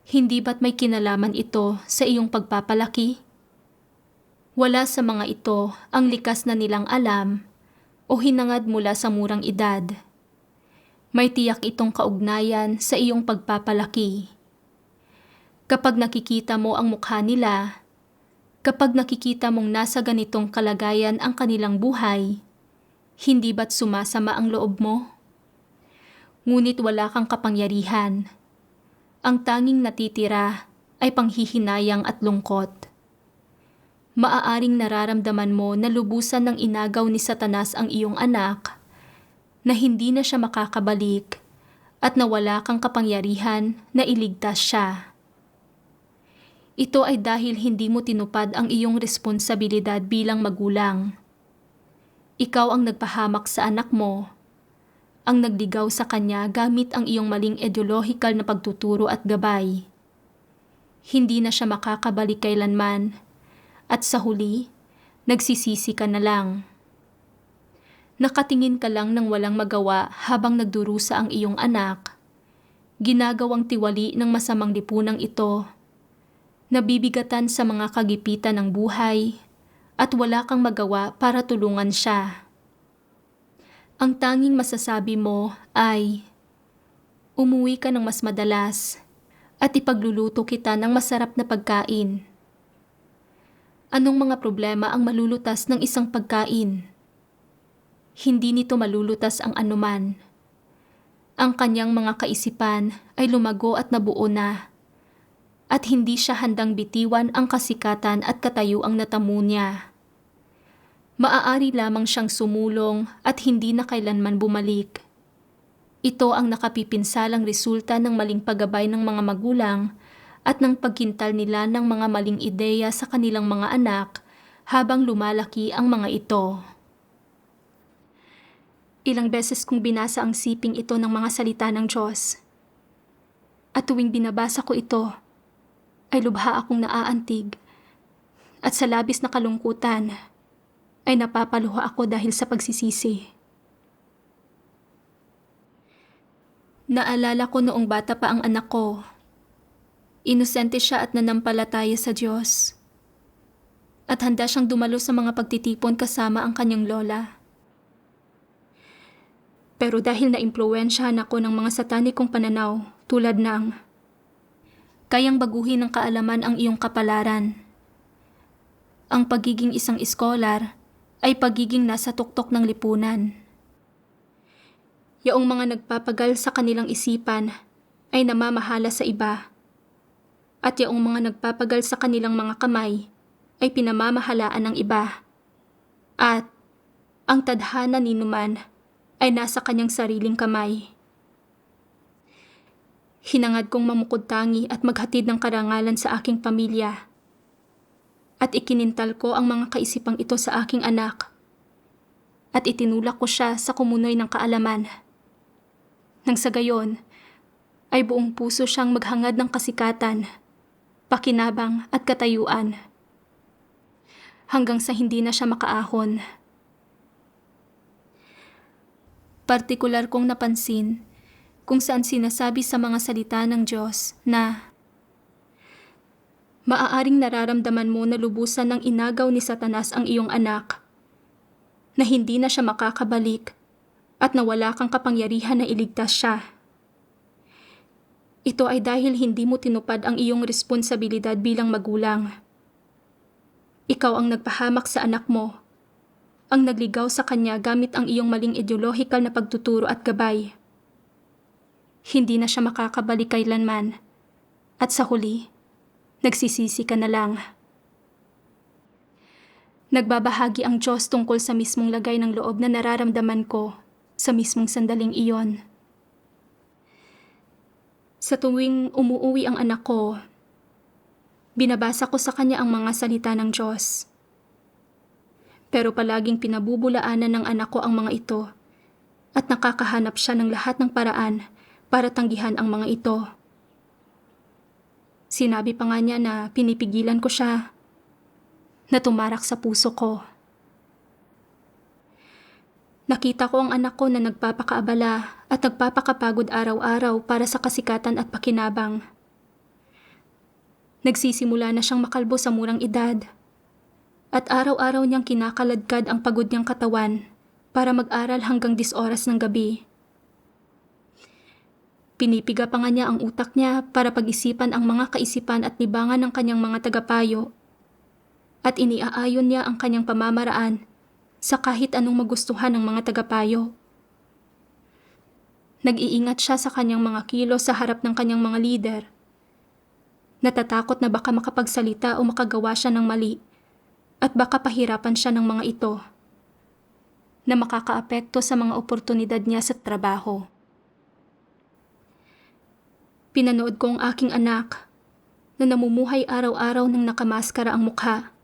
Hindi ba't may kinalaman ito sa iyong pagpapalaki? Wala sa mga ito ang likas na nilang alam o hinangad mula sa murang edad. May tiyak itong kaugnayan sa iyong pagpapalaki. Kapag nakikita mo ang mukha nila, kapag nakikita mong nasa ganitong kalagayan ang kanilang buhay, hindi ba't sumasama ang loob mo? Ngunit wala kang kapangyarihan. Ang tanging natitira ay panghihinayang at lungkot. Maaaring nararamdaman mo na lubusan ng inagaw ni Satanas ang iyong anak, na hindi na siya makakabalik at na wala kang kapangyarihan na iligtas siya. Ito ay dahil hindi mo tinupad ang iyong responsibilidad bilang magulang. Ikaw ang nagpahamak sa anak mo, ang nagligaw sa kanya gamit ang iyong maling ideolohikal na pagtuturo at gabay. Hindi na siya makakabalik kailanman, at sa huli, nagsisisi ka na lang. Nakatingin ka lang ng walang magawa habang nagdurusa ang iyong anak. Ginagawang tiwali ng masamang lipunang ito. Nabibigatan sa mga kagipitan ng buhay at wala kang magawa para tulungan siya. Ang tanging masasabi mo ay, umuwi ka ng mas madalas at ipagluluto kita ng masarap na pagkain. Anong mga problema ang malulutas ng isang pagkain? Hindi nito malulutas ang anuman. Ang kanyang mga kaisipan ay lumago at nabuo na, at hindi siya handang bitiwan ang kasikatan at katayuang natamo niya. Maaari lamang siyang sumulong at hindi na kailanman bumalik. Ito ang nakapipinsalang resulta ng maling paggabay ng mga magulang at ng pagkintal nila ng mga maling ideya sa kanilang mga anak habang lumalaki ang mga ito. Ilang beses kong binasa ang siping ito ng mga salita ng Diyos. At tuwing binabasa ko ito, ay lubha akong naaantig at sa labis na kalungkutan ay napapaluha ako dahil sa pagsisisi. Naalala ko noong bata pa ang anak ko. Inosente siya at nanampalataya sa Diyos. At handa siyang dumalo sa mga pagtitipon kasama ang kanyang lola. Pero dahil na-impluwensyahan ako ng mga satanikong pananaw tulad ng kayang baguhin ng kaalaman ang iyong kapalaran. Ang pagiging isang iskolar ay pagiging nasa tuktok ng lipunan. Yaong mga nagpapagal sa kanilang isipan ay namamahala sa iba. At yaong mga nagpapagal sa kanilang mga kamay ay pinamamahalaan ng iba. At ang tadhana ni numan ay nasa kanyang sariling kamay. Hinangad kong mamukod-tangi at maghatid ng karangalan sa aking pamilya. At ikinintal ko ang mga kaisipang ito sa aking anak. At itinulak ko siya sa kumunoy ng kaalaman. Nang sa gayon, ay buong puso siyang maghangad ng kasikatan, pakinabang at katayuan. Hanggang sa hindi na siya makaahon. Partikular kong napansin kung saan sinasabi sa mga salita ng Diyos na maaaring nararamdaman mo na lubusan ng inagaw ni Satanas ang iyong anak, na hindi na siya makakabalik at na wala kang kapangyarihan na iligtas siya. Ito ay dahil hindi mo tinupad ang iyong responsibilidad bilang magulang. Ikaw ang nagpahamak sa anak mo, ang nagligaw sa kanya gamit ang iyong maling ideolohikal na pagtuturo at gabay. Hindi na siya makakabalik kailanman, at sa huli, nagsisisi ka na lang. Nagbabahagi ang Diyos tungkol sa mismong lagay ng loob na nararamdaman ko sa mismong sandaling iyon. Sa tuwing umuuwi ang anak ko, binabasa ko sa kanya ang mga salita ng Diyos. Pero palaging pinabubulaanan ng anak ko ang mga ito at nakakahanap siya ng lahat ng paraan para tanggihan ang mga ito. Sinabi pa nga niya na pinipigilan ko siya, na tumarak sa puso ko. Nakita ko ang anak ko na nagpapakaabala at nagpapakapagod araw-araw para sa kasikatan at pakinabang. Nagsisimula na siyang makalbo sa murang edad. At araw-araw niyang kinakaladkad ang pagod niyang katawan para mag-aral hanggang 10 oras ng gabi. Pinipiga pa nga niya ang utak niya para pag-isipan ang mga kaisipan at libangan ng kanyang mga tagapayo. At iniaayon niya ang kanyang pamamaraan sa kahit anong magustuhan ng mga tagapayo. Nag-iingat siya sa kanyang mga kilos sa harap ng kanyang mga lider. Natatakot na baka makapagsalita o makagawa siya ng mali at baka pahirapan siya ng mga ito na makakaapekto sa mga oportunidad niya sa trabaho. Pinanood ko ang aking anak na namumuhay araw-araw ng nakamaskara ang mukha.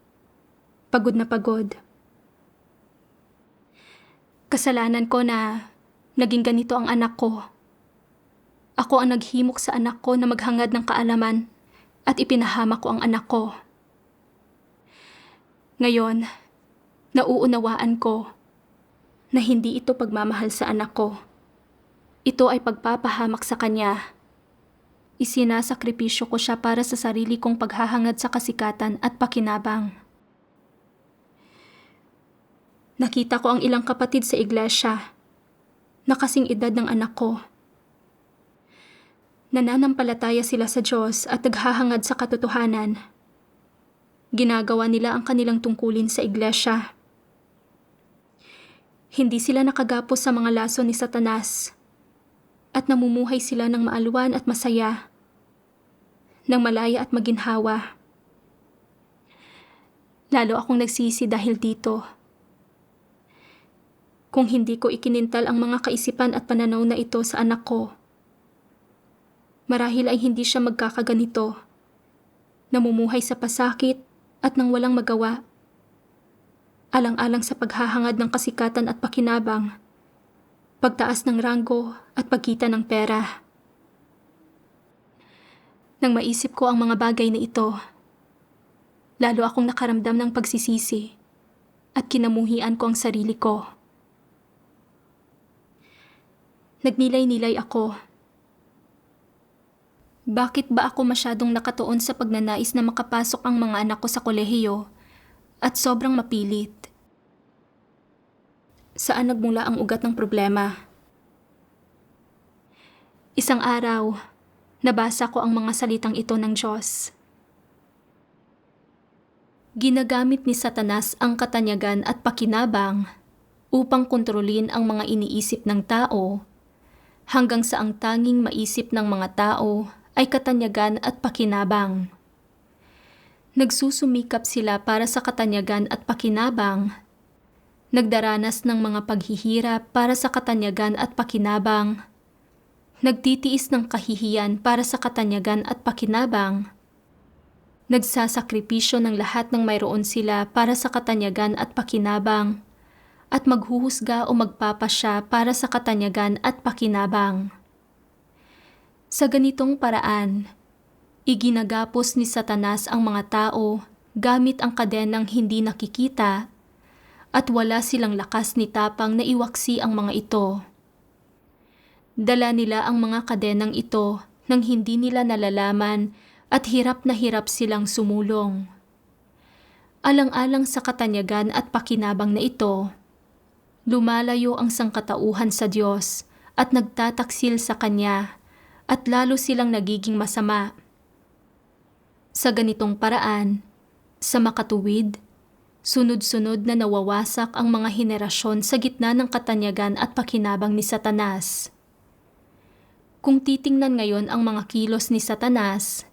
Pagod na pagod. Kasalanan ko na naging ganito ang anak ko. Ako ang naghimok sa anak ko na maghangad ng kaalaman at ipinahamak ko ang anak ko. Ngayon, nauunawaan ko na hindi ito pagmamahal sa anak ko. Ito ay pagpapahamak sa kanya. Isinasakripisyo ko siya para sa sarili kong paghahangad sa kasikatan at pakinabang. Nakita ko ang ilang kapatid sa iglesia na kasing edad ng anak ko. Nananampalataya sila sa Diyos at naghahangad sa katotohanan. Ginagawa nila ang kanilang tungkulin sa iglesia. Hindi sila nakagapos sa mga laso ni Satanas at namumuhay sila ng maalwan at masaya, ng malaya at maginhawa. Lalo akong nagsisi dahil dito. Kung hindi ko ikinintal ang mga kaisipan at pananaw na ito sa anak ko, marahil ay hindi siya magkakaganito, namumuhay sa pasakit at nang walang magawa, alang-alang sa paghahangad ng kasikatan at pakinabang, pagtaas ng ranggo at pagkita ng pera. Nang maisip ko ang mga bagay na ito, lalo akong nakaramdam ng pagsisisi at kinamuhian ko ang sarili ko. Nagnilay-nilay ako. Bakit ba ako masyadong nakatuon sa pagnanais na makapasok ang mga anak ko sa kolehiyo at sobrang mapilit? Saan nagmula ang ugat ng problema? Isang araw, nabasa ko ang mga salitang ito ng Diyos. Ginagamit ni Satanas ang katanyagan at pakinabang upang kontrolin ang mga iniisip ng tao hanggang sa ang tanging maisip ng mga tao ay katanyagan at pakinabang. Nagsusumikap sila para sa katanyagan at pakinabang. Nagdaranas ng mga paghihirap para sa katanyagan at pakinabang. Nagtitiis ng kahihiyan para sa katanyagan at pakinabang. Nagsasakripisyo ng lahat ng mayroon sila para sa katanyagan at pakinabang. At maghuhusga o magpapasya para sa katanyagan at pakinabang. Sa ganitong paraan, iginagapos ni Satanas ang mga tao gamit ang kadenang hindi nakikita at wala silang lakas ni tapang na iwaksi ang mga ito. Dala nila ang mga kadenang ito nang hindi nila nalalaman at hirap na hirap silang sumulong. Alang-alang sa katanyagan at pakinabang na ito, lumalayo ang sangkatauhan sa Diyos at nagtataksil sa Kanya at lalo silang nagiging masama. Sa ganitong paraan, sa makatuwid, sunod-sunod na nawawasak ang mga henerasyon sa gitna ng katanyagan at pakinabang ni Satanas. Kung titingnan ngayon ang mga kilos ni Satanas,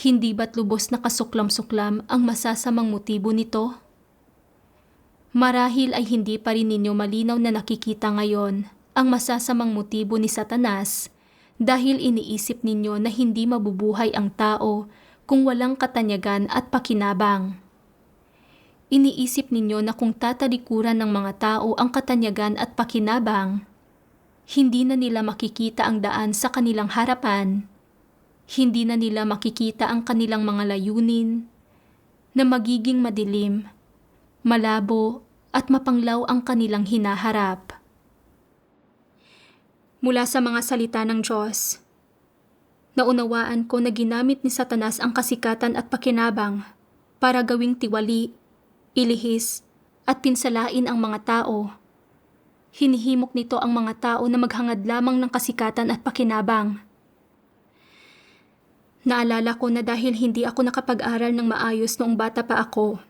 hindi ba't lubos na kasuklam-suklam ang masasamang motibo nito? Marahil ay hindi pa rin ninyo malinaw na nakikita ngayon ang masasamang motibo ni Satanas dahil iniisip ninyo na hindi mabubuhay ang tao kung walang katanyagan at pakinabang. Iniisip ninyo na kung tatalikuran ng mga tao ang katanyagan at pakinabang, hindi na nila makikita ang daan sa kanilang harapan, hindi na nila makikita ang kanilang mga layunin, na magiging madilim, malabo at mapanglaw ang kanilang hinaharap. Mula sa mga salita ng Diyos, Naunawaan ko na ginamit ni Satanas ang kasikatan at pakinabang para gawing tiwali, ilihis, at pinsalain ang mga tao. Hinihimok nito ang mga tao na maghangad lamang ng kasikatan at pakinabang. Naalala ko na dahil hindi ako nakapag-aral ng maayos noong bata pa ako,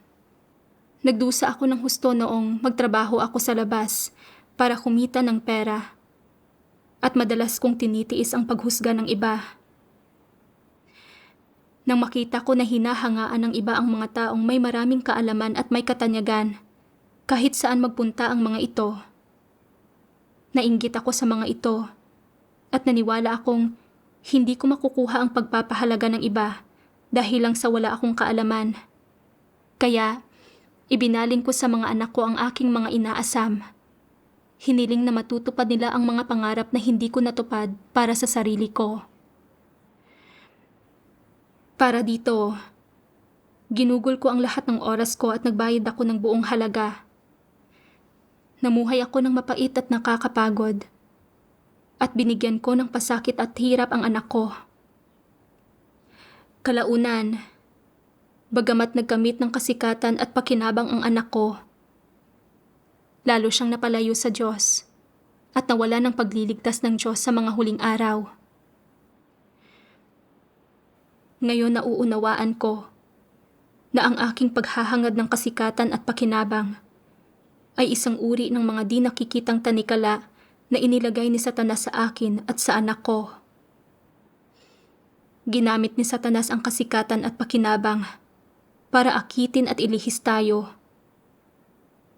nagdusa ako ng husto noong magtrabaho ako sa labas para kumita ng pera. At madalas kong tinitiis ang paghusga ng iba. Nang makita ko na hinahangaan ng iba ang mga taong may maraming kaalaman at may katanyagan, kahit saan magpunta ang mga ito, nainggit ako sa mga ito at naniwala akong hindi ko makukuha ang pagpapahalaga ng iba dahil lang sa wala akong kaalaman. Kaya, ibinaling ko sa mga anak ko ang aking mga inaasam. Hiniling na matutupad nila ang mga pangarap na hindi ko natupad para sa sarili ko. Para dito, ginugol ko ang lahat ng oras ko at nagbayad ako ng buong halaga. Namuhay ako ng mapait at nakakapagod. At binigyan ko ng pasakit at hirap ang anak ko. Kalaunan, bagamat nagkamit ng kasikatan at pakinabang ang anak ko, lalo siyang napalayo sa Diyos at nawala ng pagliligtas ng Diyos sa mga huling araw. Ngayon nauunawaan ko na ang aking paghahangad ng kasikatan at pakinabang ay isang uri ng mga di nakikitang tanikala na inilagay ni Satanas sa akin at sa anak ko. Ginamit ni Satanas ang kasikatan at pakinabang para akitin at ilihis tayo.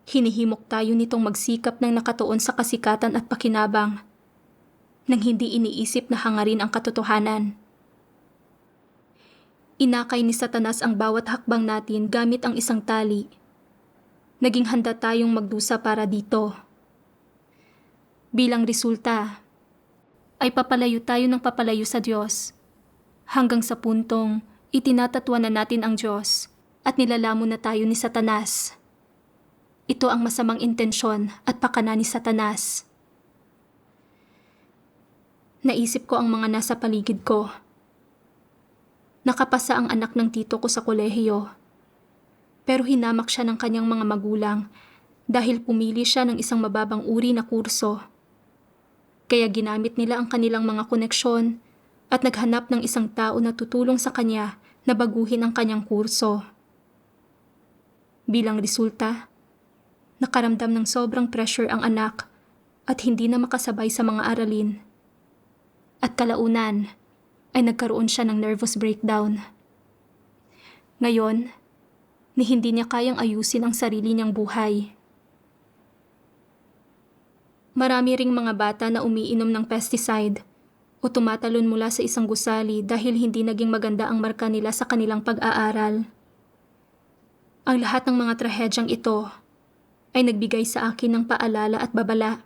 Hinihimok tayo nitong magsikap ng nakatuon sa kasikatan at pakinabang nang hindi iniisip na hangarin ang katotohanan. Inakay ni Satanas ang bawat hakbang natin gamit ang isang tali. Naging handa tayong magdusa para dito. Bilang resulta, ay papalayo tayo ng papalayo sa Diyos hanggang sa puntong itinatatwa na natin ang Diyos at nilalamon na tayo ni Satanas. Ito ang masamang intensyon at pakana ni Satanas. Naisip ko ang mga nasa paligid ko. Nakapasa ang anak ng tito ko sa kolehiyo, pero hinamak siya ng kanyang mga magulang dahil pumili siya ng isang mababang uri na kurso. Kaya ginamit nila ang kanilang mga koneksyon at naghanap ng isang tao na tutulong sa kanya na baguhin ang kanyang kurso. Bilang resulta, nakaramdam ng sobrang pressure ang anak at hindi na makasabay sa mga aralin. At kalaunan ay nagkaroon siya ng nervous breakdown. Ngayon, ni hindi niya kayang ayusin ang sarili niyang buhay. Marami ring mga bata na umiinom ng pesticide o tumatalon mula sa isang gusali dahil hindi naging maganda ang marka nila sa kanilang pag-aaral. Ang lahat ng mga trahedyang ito ay nagbigay sa akin ng paalala at babala.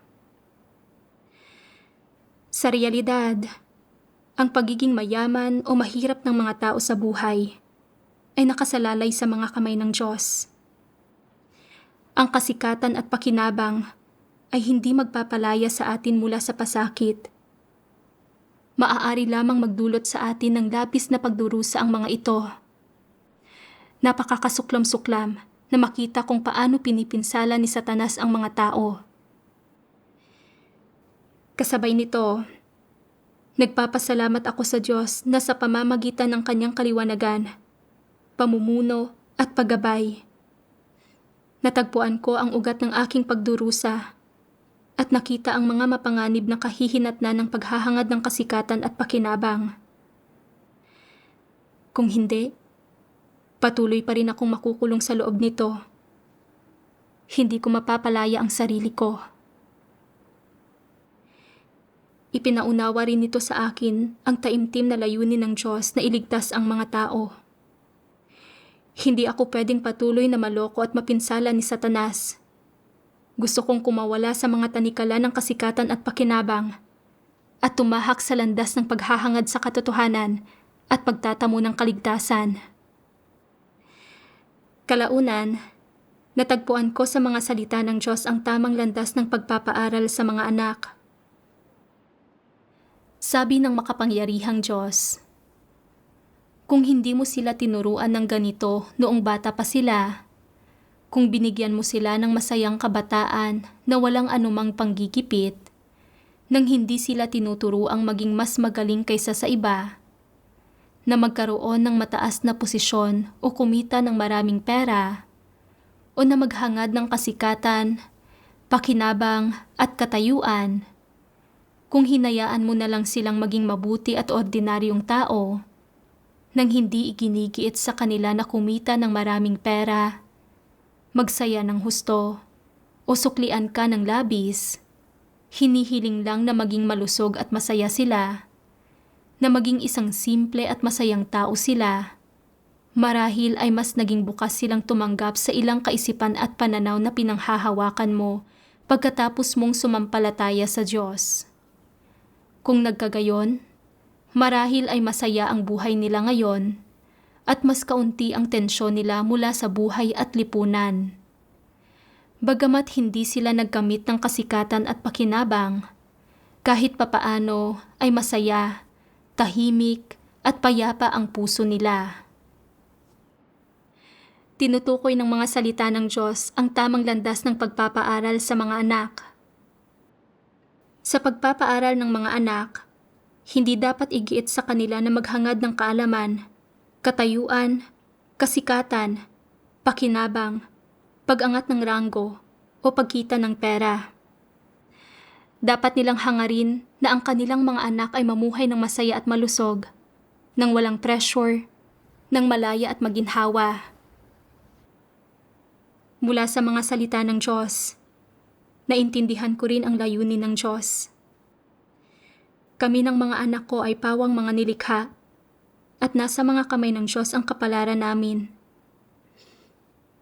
Sa realidad, ang pagiging mayaman o mahirap ng mga tao sa buhay ay nakasalalay sa mga kamay ng Diyos. Ang kasikatan at pakinabang ay hindi magpapalaya sa atin mula sa pasakit. Maaari lamang magdulot sa atin ng labis na pagdurusa ang mga ito. Napakakasuklam-suklam na makita kung paano pinipinsala ni Satanas ang mga tao. Kasabay nito, nagpapasalamat ako sa Diyos na sa pamamagitan ng kanyang kaliwanagan, pamumuno at paggabay, natagpuan ko ang ugat ng aking pagdurusa at nakita ang mga mapanganib na kahihinatnan ng paghahangad ng kasikatan at pakinabang. Kung hindi, patuloy pa rin akong makukulong sa loob nito. Hindi ko mapapalaya ang sarili ko. Ipinaunawa rin nito sa akin ang taimtim na layunin ng Diyos na iligtas ang mga tao. Hindi ako pwedeng patuloy na maloko at mapinsala ni Satanas. Gusto kong kumawala sa mga tanikala ng kasikatan at pakinabang at tumahak sa landas ng paghahangad sa katotohanan at pagtatamo ng kaligtasan. Kalaunan, natagpuan ko sa mga salita ng Diyos ang tamang landas ng pagpapaaral sa mga anak. Sabi ng makapangyarihang Diyos, kung hindi mo sila tinuruan ng ganito noong bata pa sila, kung binigyan mo sila ng masayang kabataan na walang anumang panggigipit, nang hindi sila tinuturuang maging mas magaling kaysa sa iba, na magkaroon ng mataas na posisyon o kumita ng maraming pera, o na maghangad ng kasikatan, pakinabang at katayuan, kung hinayaan mo na lang silang maging mabuti at ordinaryong tao, nang hindi iginigiit sa kanila na kumita ng maraming pera, magsaya ng husto, o suklian ka ng labis, hinihiling lang na maging malusog at masaya sila, na maging isang simple at masayang tao sila, marahil ay mas naging bukas silang tumanggap sa ilang kaisipan at pananaw na pinanghahawakan mo pagkatapos mong sumampalataya sa Diyos. Kung nagkagayon, marahil ay masaya ang buhay nila ngayon at mas kaunti ang tensyon nila mula sa buhay at lipunan. Bagamat hindi sila nagkamit ng kasikatan at pakinabang, kahit papaano ay masaya, tahimik at payapa ang puso nila. Tinutukoy ng mga salita ng Diyos ang tamang landas ng pagpapaaral sa mga anak. Sa pagpapaaral ng mga anak, hindi dapat igiit sa kanila na maghangad ng kaalaman, katayuan, kasikatan, pakinabang, pag-angat ng ranggo, o pagkita ng pera. Dapat nilang hangarin na ang kanilang mga anak ay mamuhay ng masaya at malusog, nang walang pressure, nang malaya at maginhawa. Mula sa mga salita ng Diyos, naintindihan ko rin ang layunin ng Diyos. Kami ng mga anak ko ay pawang mga nilikha at nasa mga kamay ng Diyos ang kapalaran namin.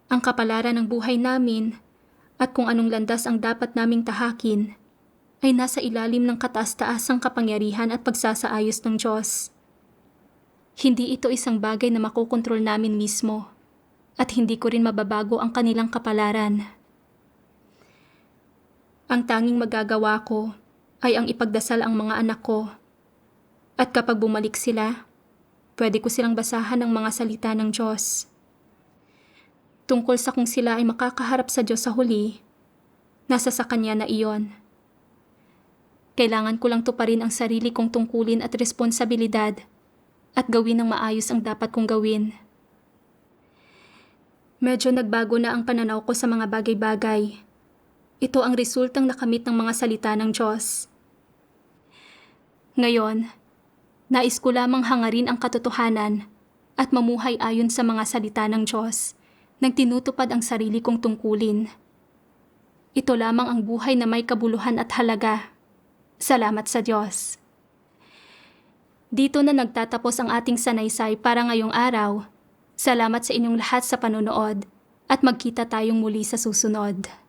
Ang kapalaran ng buhay namin at kung anong landas ang dapat naming tahakin ay nasa ilalim ng kataas-taasang kapangyarihan at pagsasaayos ng Diyos. Hindi ito isang bagay na makokontrol namin mismo at hindi ko rin mababago ang kanilang kapalaran. Ang tanging magagawa ko ay ang ipagdasal ang mga anak ko. At kapag bumalik sila, pwede ko silang basahan ng mga salita ng Diyos. Tungkol sa kung sila ay makakaharap sa Diyos sa huli, nasa sa Kanya na iyon. Kailangan ko lang tuparin ang sarili kong tungkulin at responsibilidad at gawin ng maayos ang dapat kong gawin. Medyo nagbago na ang pananaw ko sa mga bagay-bagay. Ito ang resultang nakamit ng mga salita ng Diyos. Ngayon, nais ko lamang hangarin ang katotohanan at mamuhay ayon sa mga salita ng Diyos nang tinutupad ang sarili kong tungkulin. Ito lamang ang buhay na may kabuluhan at halaga. Salamat sa Diyos. Dito na nagtatapos ang ating sanaysay para ngayong araw. Salamat sa inyong lahat sa panonood at magkita tayong muli sa susunod.